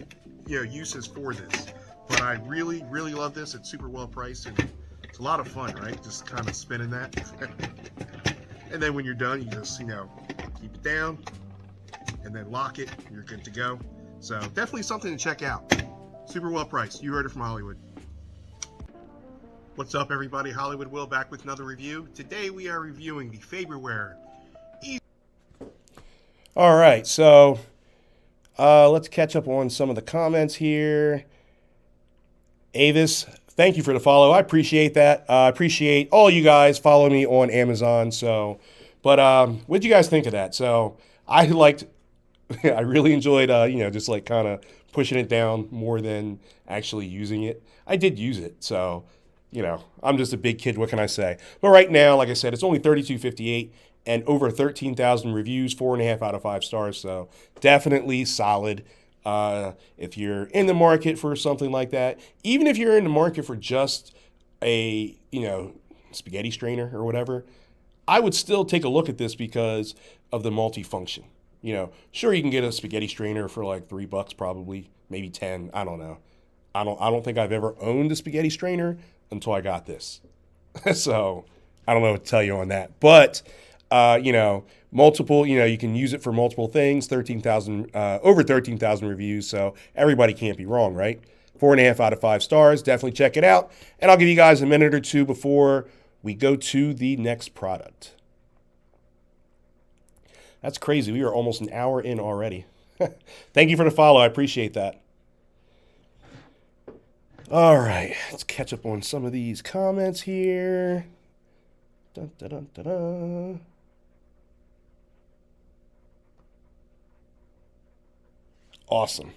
[SPEAKER 1] you know, uses for this. But I really, really love this. It's super well priced and it's a lot of fun, right? Just kind of spinning that. And then when you're done, you just, you know, keep it down and then lock it. You're good to go. So definitely something to check out. Super well priced. You heard it from Hollywood. What's up, everybody? Hollywood Will back with another review. Today we are reviewing the Faberware. All right, so let's catch up on some of the comments here. Avis, thank you for the follow. I appreciate that. I appreciate all you guys following me on Amazon. So, but what did you guys think of that? So I really enjoyed, you know, just like kind of pushing it down more than actually using it. I did use it, so, you know, I'm just a big kid. What can I say? But right now, like I said, it's only $32.58 and over 13,000 reviews, 4.5 out of 5 stars. So definitely solid. If you're in the market for something like that, even if you're in the market for just a, you know, spaghetti strainer or whatever, I would still take a look at this because of the multifunction. You know, sure, you can get a spaghetti strainer for like $3 probably, maybe 10. I don't know. I don't think I've ever owned a spaghetti strainer until I got this. So I don't know what to tell you on that. But you know, multiple, you know, you can use it for multiple things. 13,000, over 13,000 reviews. So everybody can't be wrong, right? 4.5 out of 5 stars. Definitely check it out. And I'll give you guys a minute or two before we go to the next product. That's crazy. We are almost an hour in already. Thank you for the follow. I appreciate that. All right, let's catch up on some of these comments here. Dun, dun, dun, dun, dun. Awesome.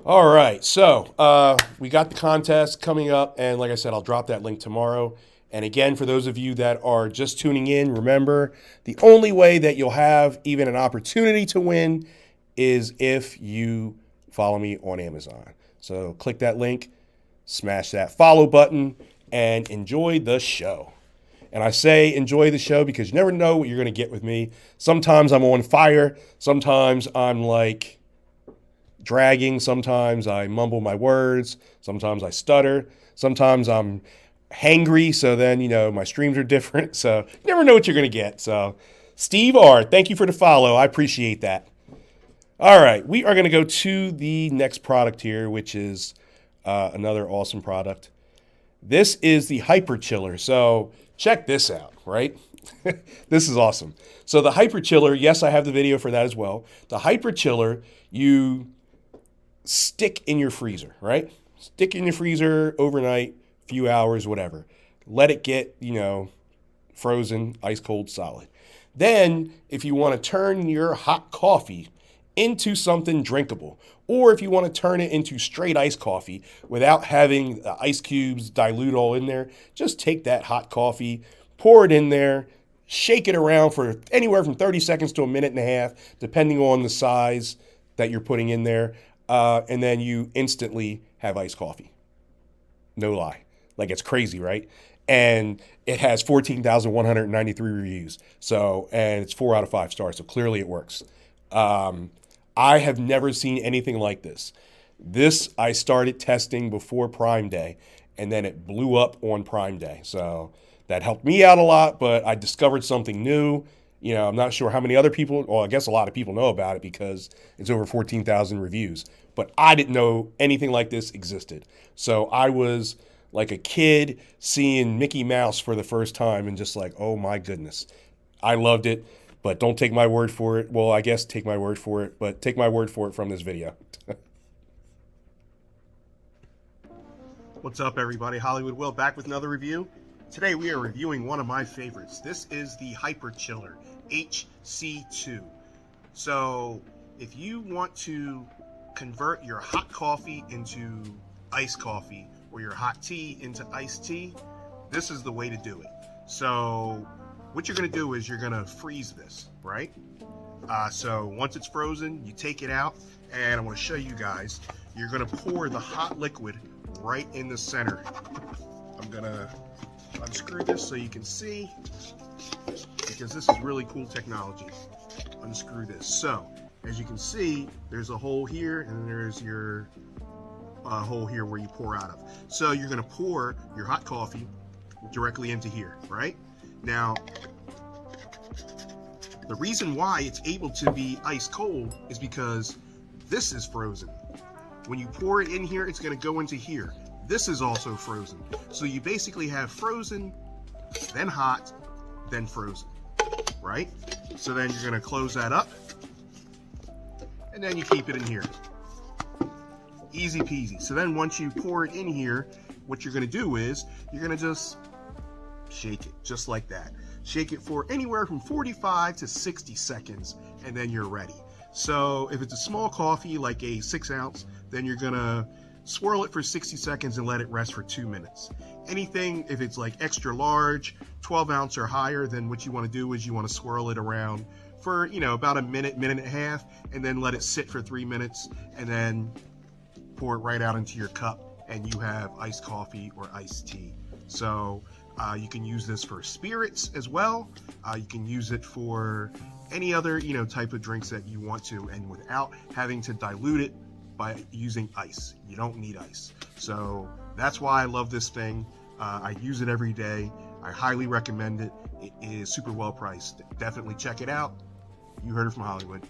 [SPEAKER 1] All right, so we got the contest coming up, and like I said, I'll drop that link tomorrow. And again, for those of you that are just tuning in, remember, the only way that you'll have even an opportunity to win is if you follow me on Amazon. So click that link, smash that follow button, and enjoy the show. And I say enjoy the show because you never know what you're going to get with me. Sometimes I'm on fire. Sometimes I'm like dragging. Sometimes I mumble my words. Sometimes I stutter. Sometimes I'm hangry. So then, you know, my streams are different. So you never know what you're going to get. So Steve R., thank you for the follow. I appreciate that. All right, we are going to go to the next product here, which is another awesome product. This is the Hyper Chiller. So check this out, right? This is awesome. So the Hyper Chiller, yes, I have the video for that as well. The Hyper Chiller, you stick in your freezer, right? Stick in your freezer overnight, few hours, whatever. Let it get, frozen, ice cold, solid. Then, if you want to turn your hot coffee into something drinkable, or if you want to turn it into straight iced coffee without having the ice cubes dilute all in there, just take that hot coffee, pour it in there, shake it around for anywhere from 30 seconds to a minute and a half, depending on the size that you're putting in there, and then you instantly have iced coffee. No lie. Like, it's crazy, right? And it has 14,193 reviews. So, and it's 4 out of 5 stars. So clearly it works. I have never seen anything like this. This I started testing before Prime Day, and then it blew up on Prime Day. So that helped me out a lot, but I discovered something new. I'm not sure how many other people, well, I guess a lot of people know about it because it's over 14,000 reviews. But I didn't know anything like this existed. So I was like a kid seeing Mickey Mouse for the first time and just like, oh my goodness. I loved it. But don't take my word for it. Well, I guess take my word for it, but take my word for it from this video. What's up, everybody? Hollywood Will back with another review. Today we are reviewing one of my favorites. This is the Hyper Chiller HC2. So if you want to convert your hot coffee into iced coffee or your hot tea into iced tea, this is the way to do it. So what you're going to do is you're going to freeze this, right? So once it's frozen, you take it out, and I want to show you guys. You're going to pour the hot liquid right in the center. I'm going to unscrew this so you can see, because this is really cool technology. Unscrew this. So as you can see, there's a hole here, and there's your hole here where you pour out of. So you're going to pour your hot coffee directly into here, right? Now, the reason why it's able to be ice cold is because this is frozen. When you pour it in here, it's going to go into here. This is also frozen. So you basically have frozen, then hot, then frozen, right? So then you're going to close that up, and then you keep it in here. Easy peasy. So then once you pour it in here, what you're going to do is you're going to just shake it just like that. Shake it for anywhere from 45 to 60 seconds, and then you're ready. So if it's a small coffee, like a 6 ounce, then you're gonna swirl it for 60 seconds and let it rest for 2 minutes. Anything, if it's like extra large, 12 ounce or higher, then what you want to do is you want to swirl it around for, about a minute, minute and a half, and then let it sit for 3 minutes, and then pour it right out into your cup, and you have iced coffee or iced tea. So you can use this for spirits as well. You can use it for any other, type of drinks that you want to, and without having to dilute it by using ice. You don't need ice. So that's why I love this thing. I use it every day. I highly recommend it. It is super well priced. Definitely check it out. You heard it from Hollywood.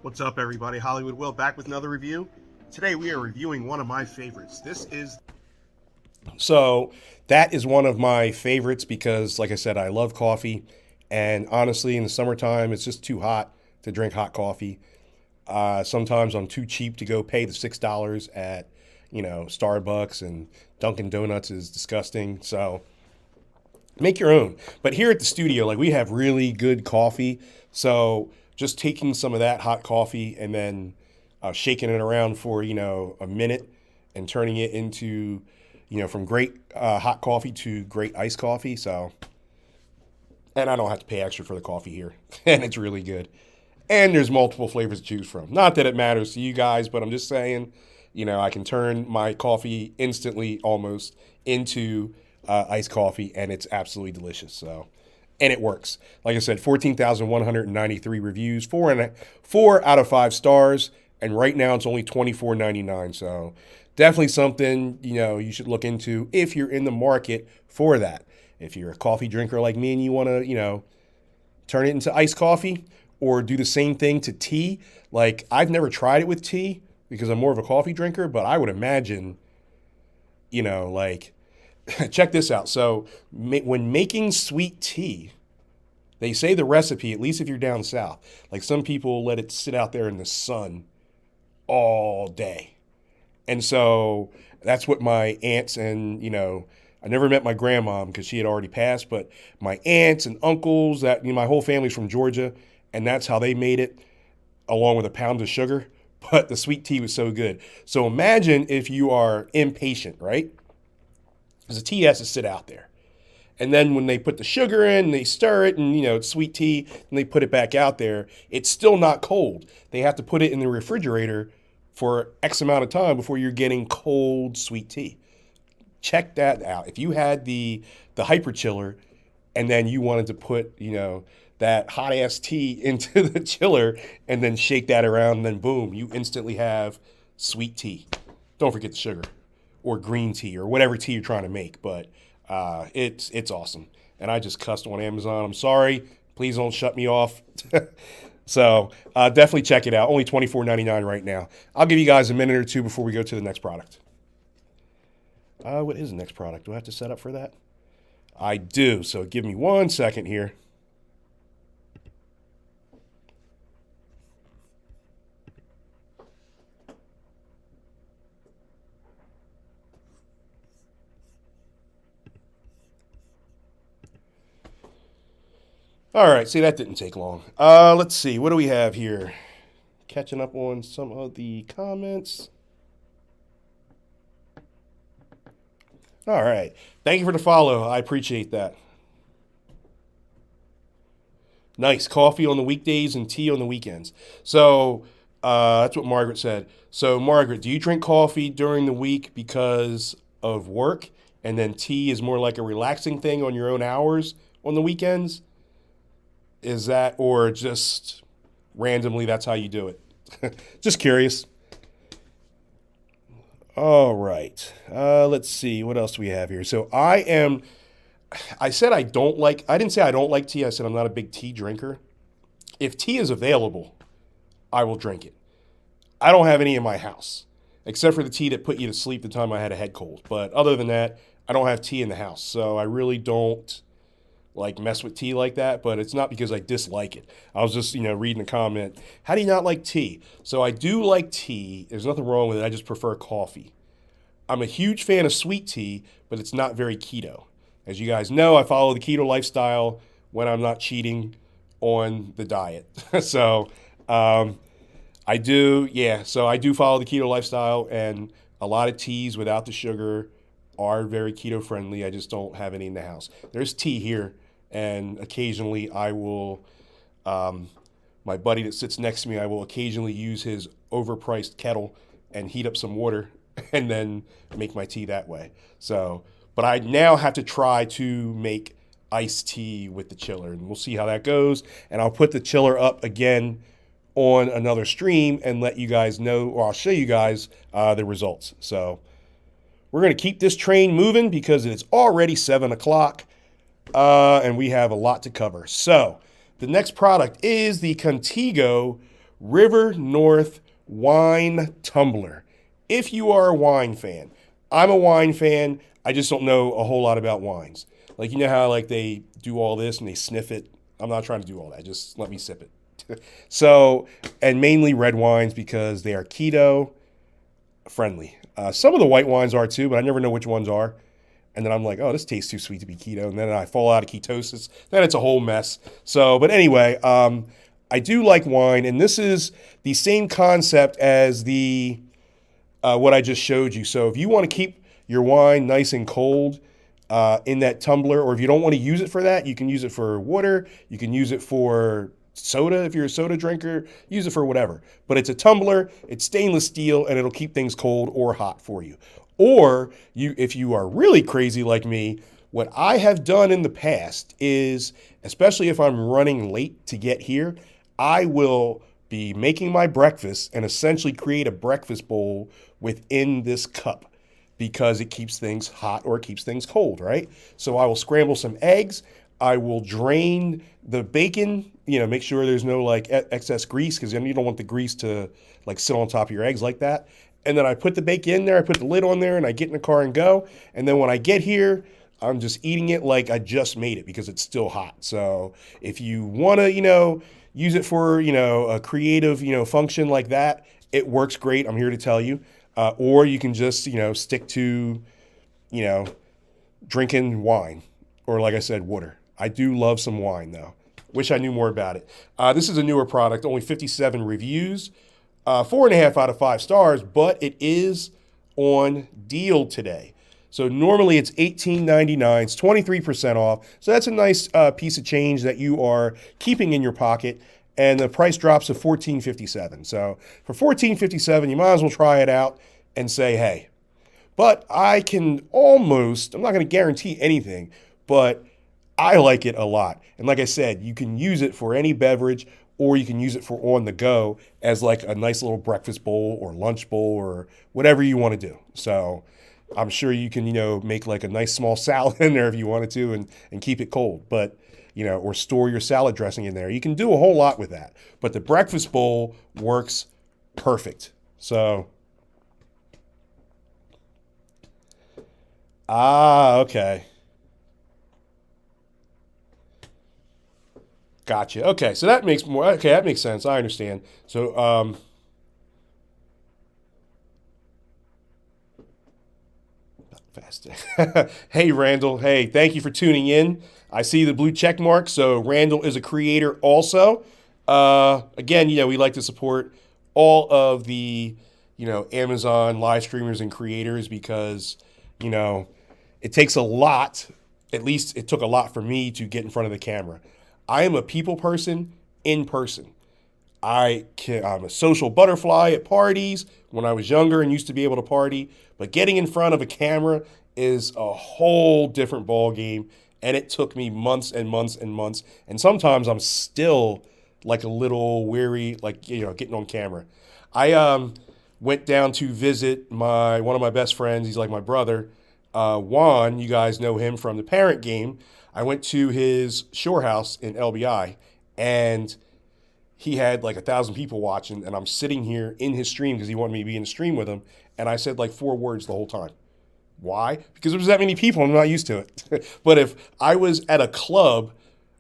[SPEAKER 1] What's up, everybody? Hollywood Will back with another review. Today we are reviewing one of my favorites. So that is one of my favorites because, like I said, I love coffee. And honestly, in the summertime, it's just too hot to drink hot coffee. Sometimes I'm too cheap to go pay the $6 at, Starbucks, and Dunkin' Donuts is disgusting. So make your own. But here at the studio, we have really good coffee. So just taking some of that hot coffee and then shaking it around for, a minute and turning it into, from great hot coffee to great iced coffee. So, and I don't have to pay extra for the coffee here. And it's really good. And there's multiple flavors to choose from. Not that it matters to you guys, but I'm just saying, I can turn my coffee instantly almost into iced coffee, and it's absolutely delicious. So, and it works. Like I said, 14,193 reviews, 4 out of 5 stars, and right now it's only $24.99. So definitely something, you should look into if you're in the market for that. If you're a coffee drinker like me and you want to, turn it into iced coffee, or do the same thing to tea. Like, I've never tried it with tea because I'm more of a coffee drinker, but I would imagine, like, check this out. So, when making sweet tea, they say the recipe, at least if you're down south, like some people let it sit out there in the sun all day. And so that's what my aunts and, I never met my grandma because she had already passed, but my aunts and uncles, my whole family's from Georgia, and that's how they made it, along with a pound of sugar. But the sweet tea was so good. So imagine if you are impatient, right? Because the tea has to sit out there. And then when they put the sugar in, they stir it, and it's sweet tea, and they put it back out there. It's still not cold. They have to put it in the refrigerator for X amount of time before you're getting cold sweet tea. Check that out. If you had the hyper chiller, and then you wanted to put that hot ass tea into the chiller, and then shake that around, and then boom, you instantly have sweet tea. Don't forget the sugar, or green tea, or whatever tea you're trying to make, but. It's awesome. And I just cussed on Amazon. I'm sorry. Please don't shut me off. So definitely check it out. Only $24.99 right now. I'll give you guys a minute or two before we go to the next product. What is the next product? Do I have to set up for that? I do. So give me 1 second here. All right, see, that didn't take long. Let's see, what do we have here? Catching up on some of the comments. All right, thank you for the follow. I appreciate that. Nice, coffee on the weekdays and tea on the weekends. So that's what Margaret said. So Margaret, do you drink coffee during the week because of work, and then tea is more like a relaxing thing on your own hours on the weekends? Is that, or just randomly that's how you do it? Just curious. All right. Let's see. What else do we have here? So I didn't say I don't like tea. I said I'm not a big tea drinker. If tea is available, I will drink it. I don't have any in my house, except for the tea that put you to sleep the time I had a head cold. But other than that, I don't have tea in the house. So I really don't mess with tea like that, but it's not because I dislike it. I was just, reading a comment. How do you not like tea? So I do like tea. There's nothing wrong with it. I just prefer coffee. I'm a huge fan of sweet tea, but it's not very keto. As you guys know, I follow the keto lifestyle when I'm not cheating on the diet. So I do follow the keto lifestyle, and a lot of teas without the sugar are very keto friendly. I just don't have any in the house. There's tea here. And occasionally I will, my buddy that sits next to me, I will occasionally use his overpriced kettle and heat up some water and then make my tea that way. So, but I now have to try to make iced tea with the chiller, and we'll see how that goes. And I'll put the chiller up again on another stream and let you guys know, or I'll show you guys the results. So we're going to keep this train moving because it's already 7 o'clock. And we have a lot to cover. So the next product is the Contigo River North Wine Tumbler. If you are a wine fan, I'm a wine fan. I just don't know a whole lot about wines. Like, you know how they do all this and they sniff it? I'm not trying to do all that. Just let me sip it. So, and mainly red wines because they are keto friendly. Some of the white wines are too, but I never know which ones are. And then I'm like, oh, this tastes too sweet to be keto. And then I fall out of ketosis. Then it's a whole mess. So, but anyway, I do like wine. And this is the same concept as the what I just showed you. So if you want to keep your wine nice and cold in that tumbler, or if you don't want to use it for that, you can use it for water. You can use it for soda if you're a soda drinker. Use it for whatever. But it's a tumbler. It's stainless steel, and it'll keep things cold or hot for you. Or if you are really crazy like me, what I have done in the past is, especially if I'm running late to get here, I will be making my breakfast and essentially create a breakfast bowl within this cup because it keeps things hot or it keeps things cold, right? So I will scramble some eggs. I will drain the bacon, make sure there's no like excess grease because then you don't want the grease to like sit on top of your eggs like that. And then I put the bacon in there, I put the lid on there, and I get in the car and go. And then when I get here, I'm just eating it like I just made it because it's still hot. So if you want to, use it for, a creative, function like that, it works great. I'm here to tell you. Or you can just, stick to, you know, drinking wine or, like I said, water. I do love some wine, though. Wish I knew more about it. This is a newer product, only 57 reviews, 4.5 out of 5 stars, but it is on deal today. So normally it's $18.99. It's 23% off. So that's a nice piece of change that you are keeping in your pocket. And the price drops to $14.57. So for $14.57, you might as well try it out and say, hey. But I can almost, I'm not going to guarantee anything, but I like it a lot. And like I said, you can use it for any beverage or you can use it for on the go as like a nice little breakfast bowl or lunch bowl or whatever you want to do. So I'm sure you can, make like a nice small salad in there if you wanted to and keep it cold. But or store your salad dressing in there. You can do a whole lot with that. But the breakfast bowl works perfect. So, okay. Gotcha. Okay, so that makes sense. I understand. So, fast. Hey, Randall. Hey, thank you for tuning in. I see the blue check mark. So Randall is a creator also. Again, we like to support all of the, Amazon live streamers and creators because, it takes a lot. At least it took a lot for me to get in front of the camera. I am a people person in person. I'm a social butterfly at parties when I was younger and used to be able to party, but getting in front of a camera is a whole different ball game, and it took me months and months and months, and sometimes I'm still like a little weary, like getting on camera. I went down to visit one of my best friends. He's like my brother, Juan. You guys know him from the Parent Game. I went to his shore house in LBI, and he had like 1,000 people watching, and I'm sitting here in his stream because he wanted me to be in the stream with him. And I said like 4 words the whole time. Why? Because there was that many people. I'm not used to it. But if I was at a club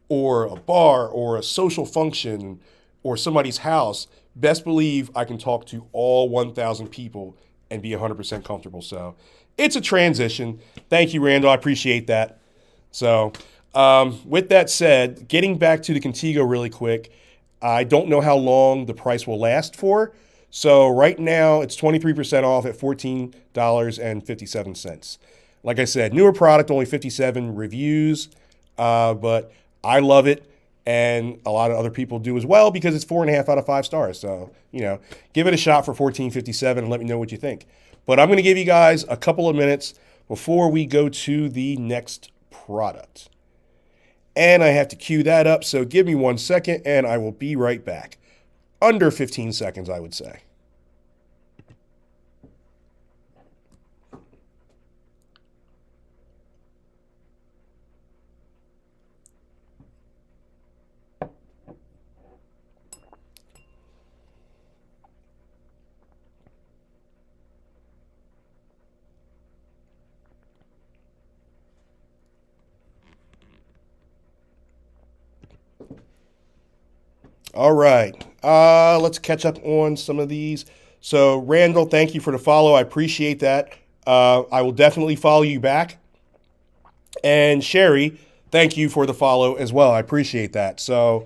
[SPEAKER 1] or a bar or a social function or somebody's house, best believe I can talk to all 1,000 people and be 100% comfortable. So it's a transition. Thank you, Randall. I appreciate that. So with that said, getting back to the Contigo really quick, I don't know how long the price will last for. So right now it's 23% off at $14.57. Like I said, newer product, only 57 reviews, but I love it. And a lot of other people do as well because it's 4.5 out of 5 stars. So, give it a shot for $14.57 and let me know what you think. But I'm going to give you guys a couple of minutes before we go to the next product. And I have to cue that up, so give me 1 second and I will be right back. Under 15 seconds, I would say. All right, let's catch up on some of these. So, Randall, thank you for the follow. I appreciate that. I will definitely follow you back. And Sherry, thank you for the follow as well. I appreciate that. So,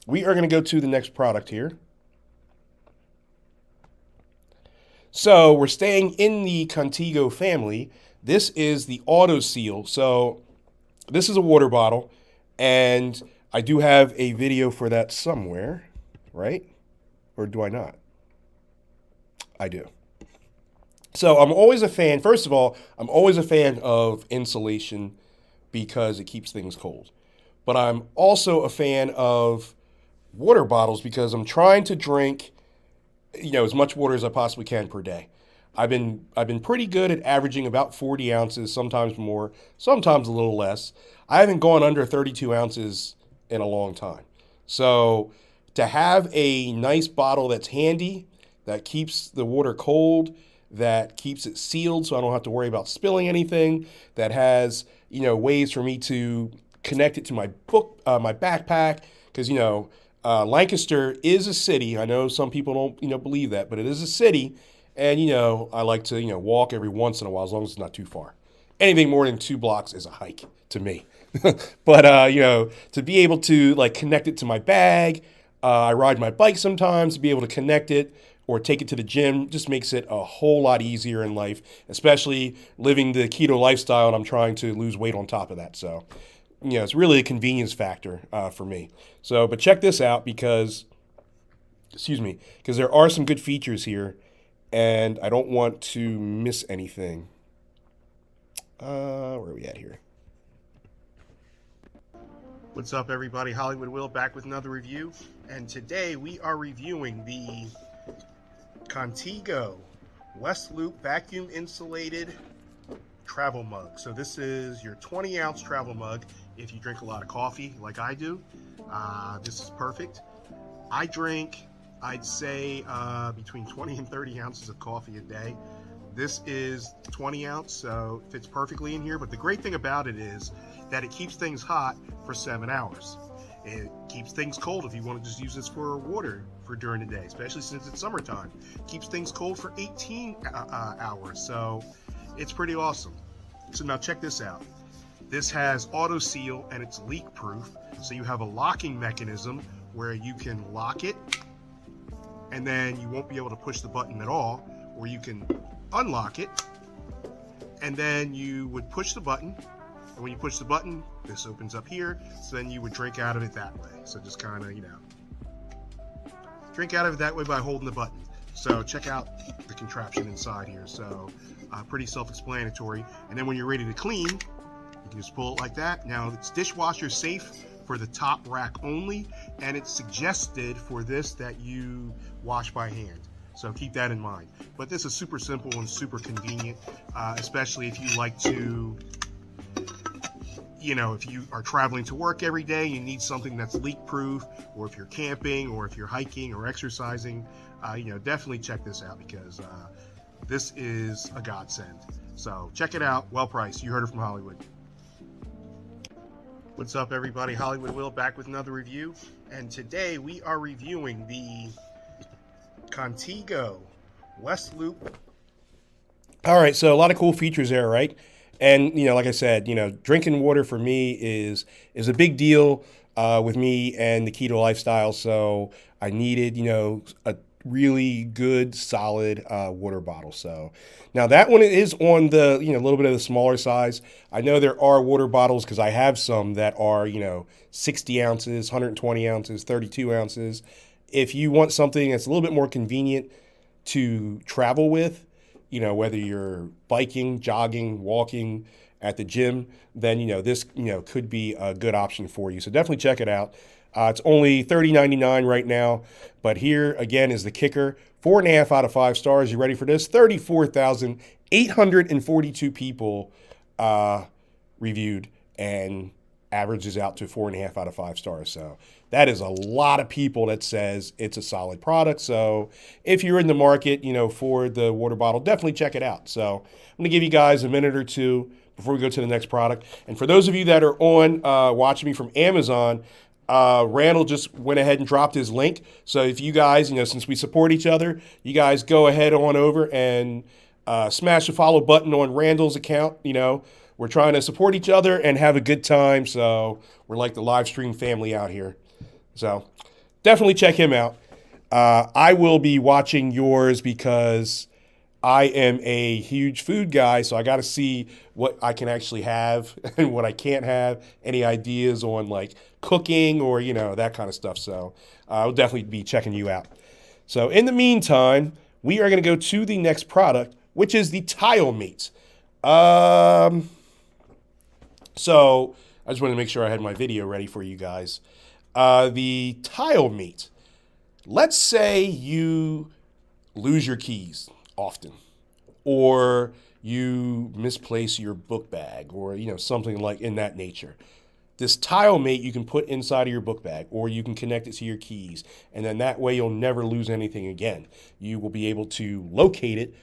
[SPEAKER 1] we are going to go to the next product here. So, we're staying in the Contigo family. This is the Auto Seal. So, this is a water bottle, and I do have a video for that somewhere, right? Or do I not? I do. So I'm always a fan. First of all, I'm always a fan of insulation because it keeps things cold. But I'm also a fan of water bottles because I'm trying to drink, as much water as I possibly can per day. I've been pretty good at averaging about 40 ounces, sometimes more, sometimes a little less. I haven't gone under 32 ounces in a long time. So to have a nice bottle that's handy, that keeps the water cold, that keeps it sealed so I don't have to worry about spilling anything, that has, ways for me to connect it to my my backpack, because, Lancaster is a city. I know some people don't, believe that, but it is a city. And, I like to, walk every once in a while, as long as it's not too far. Anything more than 2 blocks is a hike to me. But, to be able to like connect it to my bag, I ride my bike sometimes, to be able to connect it or take it to the gym just makes it a whole lot easier in life, especially living the keto lifestyle, and I'm trying to lose weight on top of that. So, it's really a convenience factor for me. So, but check this out because there are some good features here, and I don't want to miss anything. Where are we at here? What's up, everybody? Hollywood Will back with another review, and today we are reviewing the Contigo West Loop vacuum insulated travel mug. So this is your 20-ounce travel mug if you drink a lot of coffee like I do. This is perfect. I drink, I'd say, between 20 and 30 ounces of coffee a day. This is 20 ounce, so it fits perfectly in here. But the great thing about it is that it keeps things hot for 7 hours. It keeps things cold if you want to just use this for water for during the day, especially since it's summertime. Keeps things cold for 18 hours, so it's pretty awesome. So now check this out. This has auto seal and it's leak proof, so you have a locking mechanism where you can lock it and then you won't be able to push the button at all, or you can unlock it and then you would push the button. And when you push the button, this opens up here, so then you would drink out of it that way. So just kind of, drink out of it that way by holding the button. So check out the contraption inside here. So pretty self-explanatory. And then when you're ready to clean, you can just pull it like that. Now it's dishwasher safe for the top rack only, and it's suggested for this that you wash by hand. So keep that in mind. But this is super simple and super convenient, especially if you like to, if you are traveling to work every day, you need something that's leak proof, or if you're camping, or if you're hiking or exercising, definitely check this out because this is a godsend. So check it out, well priced. You heard it from Hollywood. What's up, everybody? Hollywood Will back with another review, and today we are reviewing the Contigo West Loop. All right, so a lot of cool features there, right? And, like I said, drinking water for me is a big deal with me and the keto lifestyle. So I needed, a really good, solid water bottle. So now that one is on the, a little bit of the smaller size. I know there are water bottles because I have some that are, 60 ounces, 120 ounces, 32 ounces. If you want something that's a little bit more convenient to travel with, whether you're biking, jogging, walking, at the gym, then, this, could be a good option for you. So definitely check it out. It's only $30.99 right now. But here, again, is the kicker. 4.5 out of 5 stars. You ready for this? 34,842 people reviewed, and averages out to 4.5 out of 5 stars. So that is a lot of people that says it's a solid product. So if you're in the market, for the water bottle, definitely check it out. So I'm going to give you guys a minute or two before we go to the next product. And for those of you that are on watching me from Amazon, Randall just went ahead and dropped his link. So if you guys, since we support each other, you guys go ahead on over and smash the follow button on Randall's account. We're trying to support each other and have a good time. So we're like the live stream family out here. So definitely check him out. I will be watching yours because I am a huge food guy. So I got to see what I can actually have and what I can't have. Any ideas on like cooking or, that kind of stuff. So I'll definitely be checking you out. So in the meantime, we are going to go to the next product, which is the TileMate. So I just wanted to make sure I had my video ready for you guys. The TileMate. Let's say you lose your keys often, or you misplace your book bag, or something like in that nature. This tile mate you can put inside of your book bag, or you can connect it to your keys, and then that way you'll never lose anything again. You will be able to locate it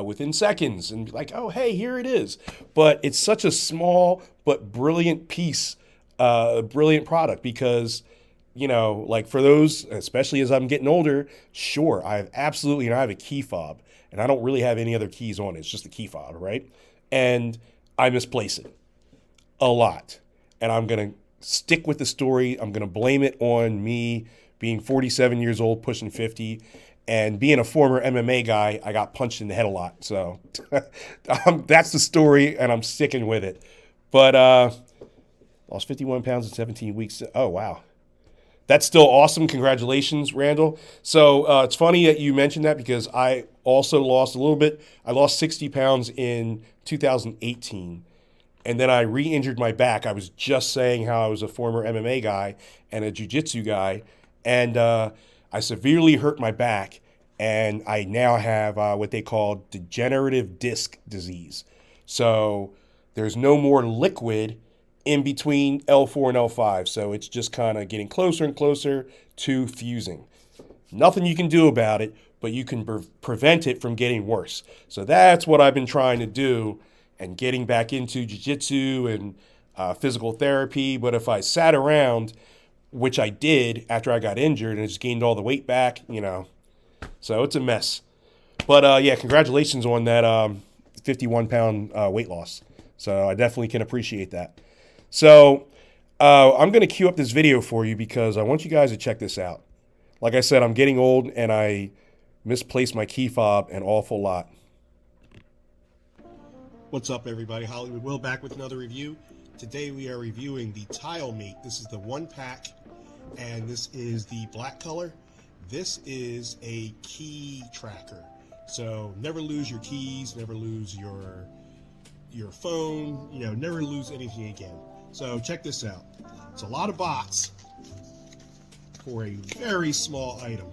[SPEAKER 1] within seconds and be like, oh, hey, here it is. But it's such a small but brilliant piece, brilliant product because, you know, like for those, especially as I'm getting older, sure, I have a key fob, and I don't really have any other keys on it. It's just a key fob, right? And I misplace it a lot. And I'm going to stick with the story. I'm going to blame it on me being 47 years old, pushing 50. And being a former MMA guy, I got punched in the head a lot. So that's the story, and I'm sticking with it. But lost 51 pounds in 17 weeks. Oh, wow. That's still awesome. Congratulations, Randall. So it's funny that you mentioned that because I also lost a little bit. I lost 60 pounds in 2018. And then I re-injured my back. I was just saying how I was a former MMA guy and a jiu-jitsu guy. And I severely hurt my back. And I now have what they call degenerative disc disease. So there's no more liquid in between L4 and L5. So it's just kind of getting closer and closer to fusing. Nothing you can do about it, but you can prevent it from getting worse. So that's what I've been trying to do and getting back into jiu-jitsu and physical therapy. But if I sat around, which I did after I got injured and just gained all the weight back, you know, so it's a mess. But yeah, congratulations on that 51-pound weight loss. So I definitely can appreciate that. So I'm going to queue up this video for you because I want you guys to check this out. Like I said, I'm getting old and I misplaced my key fob an awful lot. What's up, everybody? Hollywood Will back with another review. Today we are reviewing the Tile Mate. This is the 1-pack, and this is the black color. This is a key tracker. So never lose your keys, never lose your phone, you know, never lose anything again. So check this out. It's a lot of box for a very small item.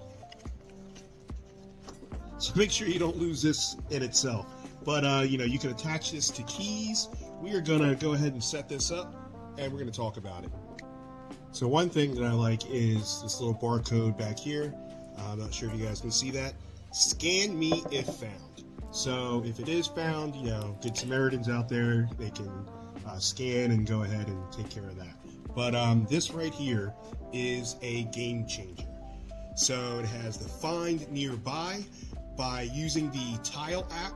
[SPEAKER 1] So make sure you don't lose this in itself. But, you know, you can attach this to keys. We are going to go ahead and set this up, and we're going to talk about it. So one thing that I like is this little barcode back here. I'm not sure if you guys can see that. Scan me if found. So if it is found, you know, Good Samaritans out there, they can scan and go ahead and take care of that. But this right here is a game changer. So it has the Find Nearby by using the Tile app.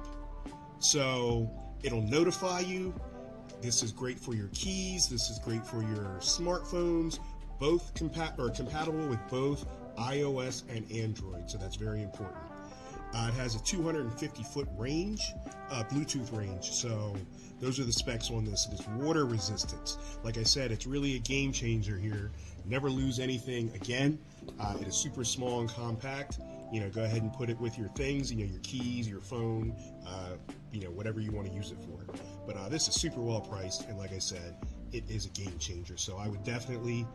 [SPEAKER 1] So it'll notify you. This is great for your keys. This is great for your smartphones. Both compatible with both iOS and Android. So that's very important. It has a 250-foot range, Bluetooth range. So those are the specs on this. It is water resistance. Like I said, it's really a game changer here. Never lose anything again. It is super small and compact. You know, go ahead and put it with your things, you know, your keys, your phone, you know, whatever you want to use it for. But this is super well priced, and like I said, it is a game changer. So I would definitely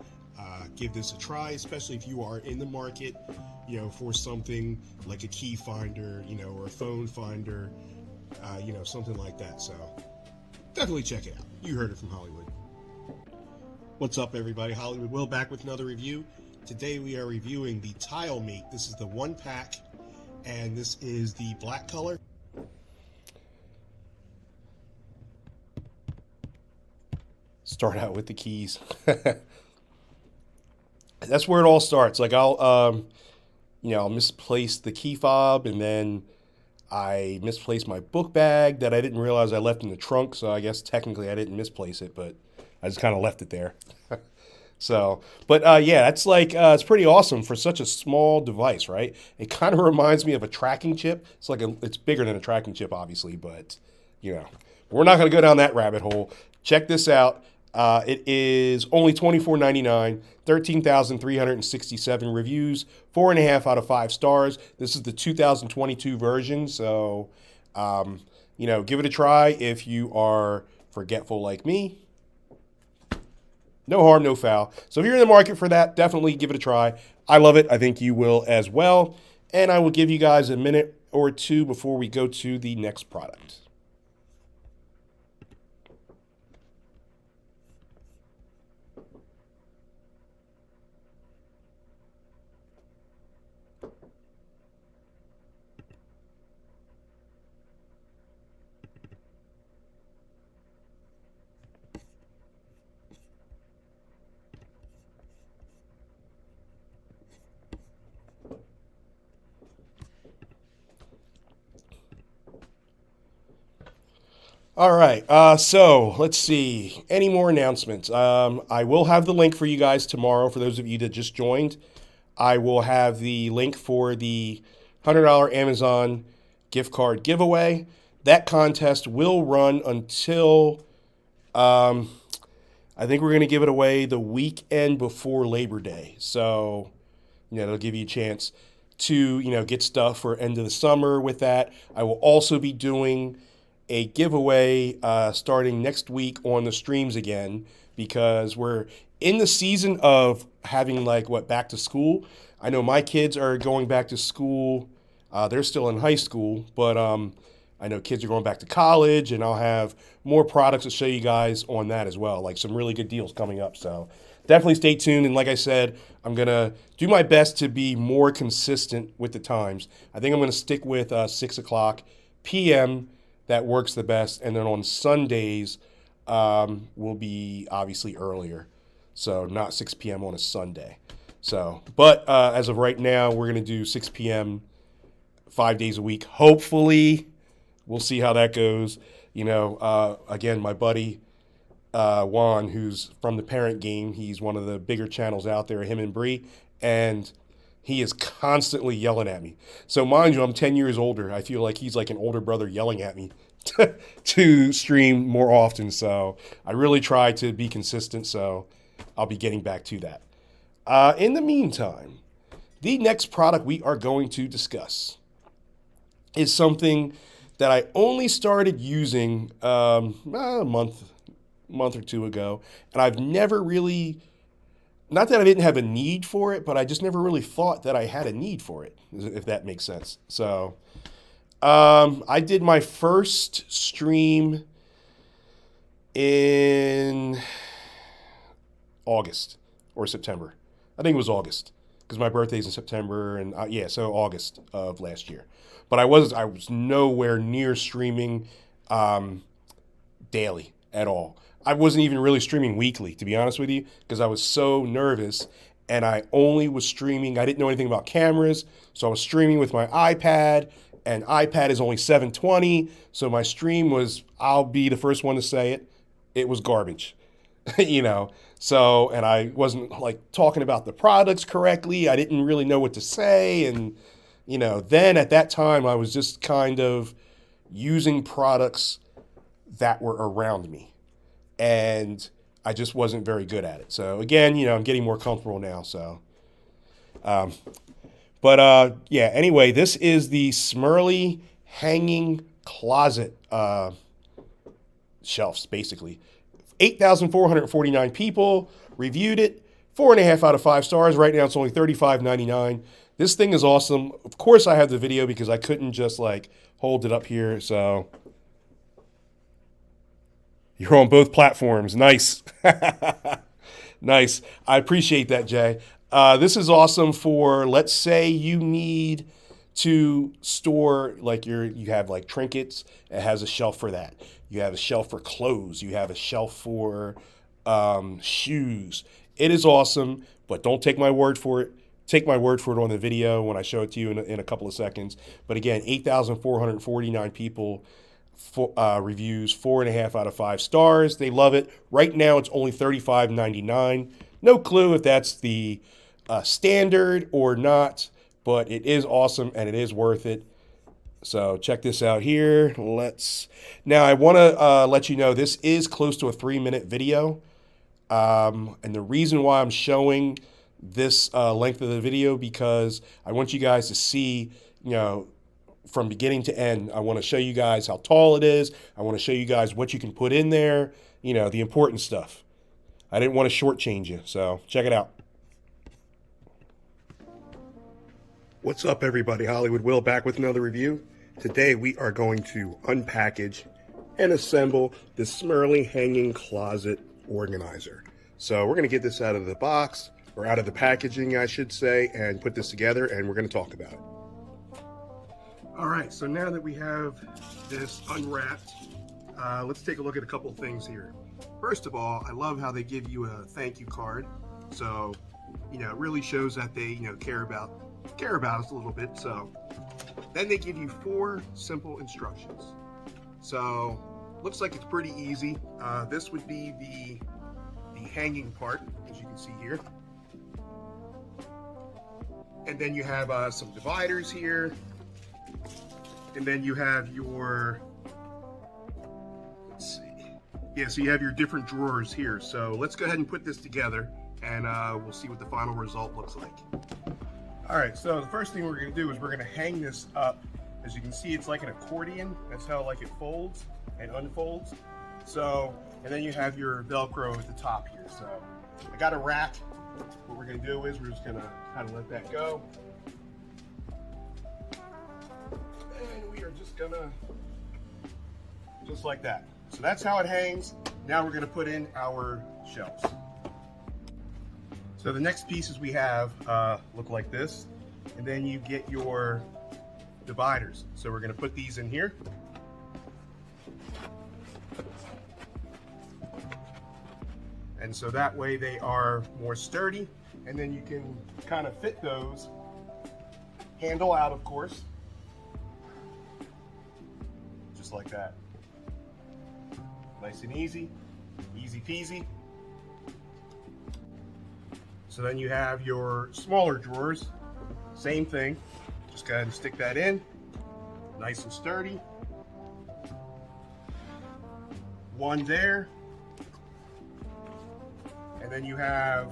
[SPEAKER 1] give this a try, especially if you are in the market, you know, for something like a key finder, you know, or a phone finder, you know, something like that. So definitely check it out. You heard it from Hollywood. What's up, everybody? Hollywood Will back with another review. Today we are reviewing the Tile Mate. This is the 1-pack, and this is the black color. Start out with the keys. That's where it all starts. Like I'll misplace the key fob, and then I misplaced my book bag that I didn't realize I left in the trunk. So I guess technically I didn't misplace it, but I just kind of left it there. So, but yeah, that's like, it's pretty awesome for such a small device, right? It kind of reminds me of a tracking chip. It's like it's bigger than a tracking chip, obviously, but you know, we're not going to go down that rabbit hole. Check this out. It is only $24.99, 13,367 reviews, 4.5 out of 5 stars. This is the 2022 version. So, you know, give it a try if you are forgetful like me. No harm, no foul. So if you're in the market for that, definitely give it a try. I love it. I think you will as well. And I will give you guys a minute or two before we go to the next product. All right. So let's see. Any more announcements? I will have the link for you guys tomorrow. For those of you that just joined, I will have the link for the $100 Amazon gift card giveaway. That contest will run until I think we're going to give it away the weekend before Labor Day. So, it'll give you a chance to, get stuff for end of the summer with that. I will also be doing a giveaway starting next week on the streams again because we're in the season of having back to school. I know my kids are going back to school. They're still in high school, but I know kids are going back to college, and I'll have more products to show you guys on that as well, like some really good deals coming up. So definitely stay tuned. And like I said, I'm going to do my best to be more consistent with the times. I think I'm going to stick with 6 o'clock p.m. That works the best. And then on Sundays, will be obviously earlier. So not 6 p.m. on a Sunday. So, but as of right now, we're going to do 6 p.m. 5 days a week. Hopefully, we'll see how that goes. Again, my buddy Juan, who's from the Parent Game, he's one of the bigger channels out there, him and Bree, and he is constantly yelling at me. So mind you, I'm 10 years older. I feel like he's like an older brother yelling at me to stream more often. So I really try to be consistent. So I'll be getting back to that. In the meantime, the next product we are going to discuss is something that I only started using a month or two ago, and I've never really, not that I didn't have a need for it, but I just never really thought that I had a need for it, if that makes sense. So I did my first stream in August or September. I think it was August because my birthday's in September, and so August of last year. But I was nowhere near streaming daily at all. I wasn't even really streaming weekly, to be honest with you, because I was so nervous, and I only was streaming. I didn't know anything about cameras, so I was streaming with my iPad, and iPad is only 720, so my stream was, I'll be the first one to say it, it was garbage, So, and I wasn't talking about the products correctly. I didn't really know what to say, and then at that time, I was just kind of using products that were around me. And I just wasn't very good at it. So again, I'm getting more comfortable now. So, anyway, this is the Smerly hanging closet shelves, basically. 8,449 people reviewed it. 4.5 out of 5 stars. Right now, it's only $35.99. This thing is awesome. Of course, I have the video because I couldn't just hold it up here. So you're on both platforms. Nice. Nice. I appreciate that, Jay. This is awesome for, let's say you need to store you have trinkets. It has a shelf for that. You have a shelf for clothes. You have a shelf for shoes. It is awesome, but don't take my word for it. Take my word for it on the video when I show it to you in a couple of seconds. But again, 8,449 people reviews, 4.5 out of 5 stars. They love it. Right now, it's only $35.99. No clue if that's the standard or not, but it is awesome and it is worth it. So check this out here. Now I want to let you know this is close to a 3-minute video. And the reason why I'm showing this length of the video because I want you guys to see, from beginning to end. I want to show you guys how tall it is. I want to show you guys what you can put in there, the important stuff. I didn't want to shortchange you, so check it out. What's up, everybody? Hollywood Will back with another review. Today we are going to unpackage and assemble the Smerly hanging closet organizer. So we're going to get this out of the box, or out of the packaging, I should say, and put this together, and we're going to talk about it. All right, so now that we have this unwrapped, let's take a look at a couple of things here. First of all, I love how they give you a thank you card. So, it really shows that they, care about us a little bit. So then they give you 4 simple instructions. So looks like it's pretty easy. This would be the hanging part, as you can see here. And then you have some dividers here. And then you have your, let's see. Yeah, so you have your different drawers here. So let's go ahead and put this together, and we'll see what the final result looks like. All right, so the first thing we're gonna do is we're gonna hang this up. As you can see, it's like an accordion. That's how like it folds and unfolds. So, and then you have your Velcro at the top here. So I got a rack. What we're gonna do is we're just gonna kind of let that go. And we are just gonna, just like that. So that's how it hangs. Now we're gonna put in our shelves. So the next pieces we have look like this. And then you get your dividers. So we're gonna put these in here. And so that way they are more sturdy, and then you can kind of fit those, handle out of course, just like that. Nice and easy, easy peasy. So then you have your smaller drawers, same thing, just go ahead and stick that in, nice and sturdy. One there. And then you have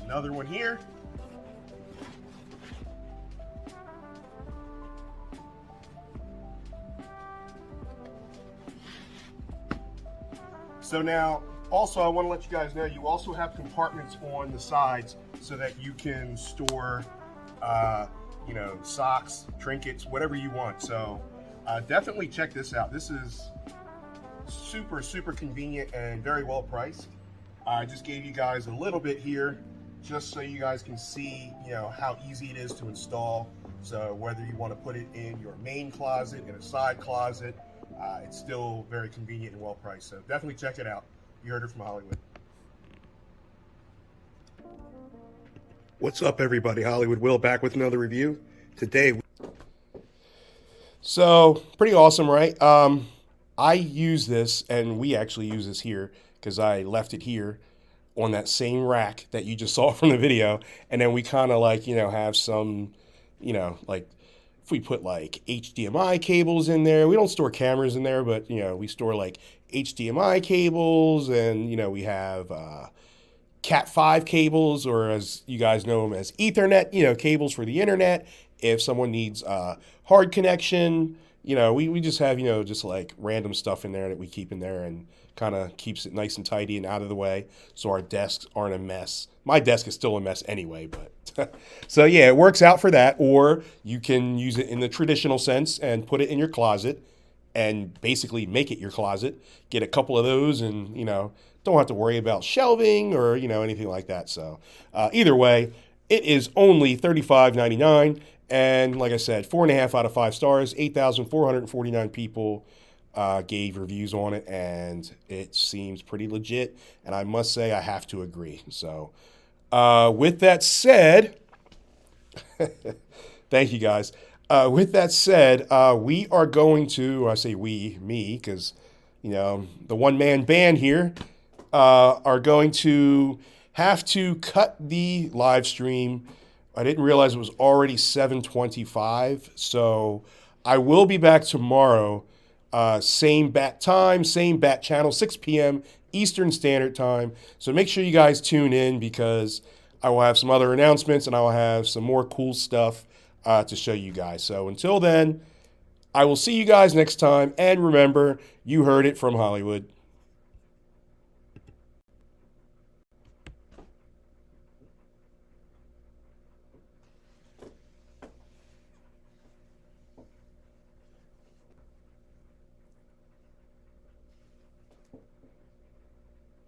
[SPEAKER 1] another one here. So now, also I want to let you guys know, you also have compartments on the sides so that you can store, you know, socks, trinkets, whatever you want. So definitely check this out. This is super, super convenient and very well priced. I just gave you guys a little bit here just so you guys can see, you know, how easy it is to install. So whether you want to put it in your main closet, in a side closet, it's still very convenient and well priced. So definitely check it out. You heard it from Hollywood. What's up, everybody? Hollywood Will back with another review. Today, so pretty awesome, right? I use this, and we actually use this here because I left it here on that same rack that you just saw from the video. And then we kind of like, you know, have some, you know, like if we put like HDMI cables in there, we don't store cameras in there, but, you know, we store like HDMI cables, and, you know, we have Cat5 cables, or as you guys know them as Ethernet, you know, cables for the internet. If someone needs a hard connection, you know, we just have, you know, just like random stuff in there that we keep in there, and kind of keeps it nice and tidy and out of the way so our desks aren't a mess. My desk is still a mess anyway, but so yeah, it works out for that. Or you can use it in the traditional sense and put it in your closet and basically make it your closet. Get a couple of those, and, you know, don't have to worry about shelving or, you know, anything like that. So either way, it is only $35.99. And like I said, 4.5 out of 5 stars, 8,449 people gave reviews on it, and it seems pretty legit. And I must say, I have to agree. So with that said, thank you guys. With that said, we are going to, I say we, me, because, you know, the one-man band here are going to have to cut the live stream. I didn't realize it was already 7:25, so I will be back tomorrow. Same bat time, same bat channel, 6 p.m. Eastern Standard Time. So make sure you guys tune in, because I will have some other announcements, and I will have some more cool stuff to show you guys. So until then, I will see you guys next time. And remember, you heard it from Hollywood.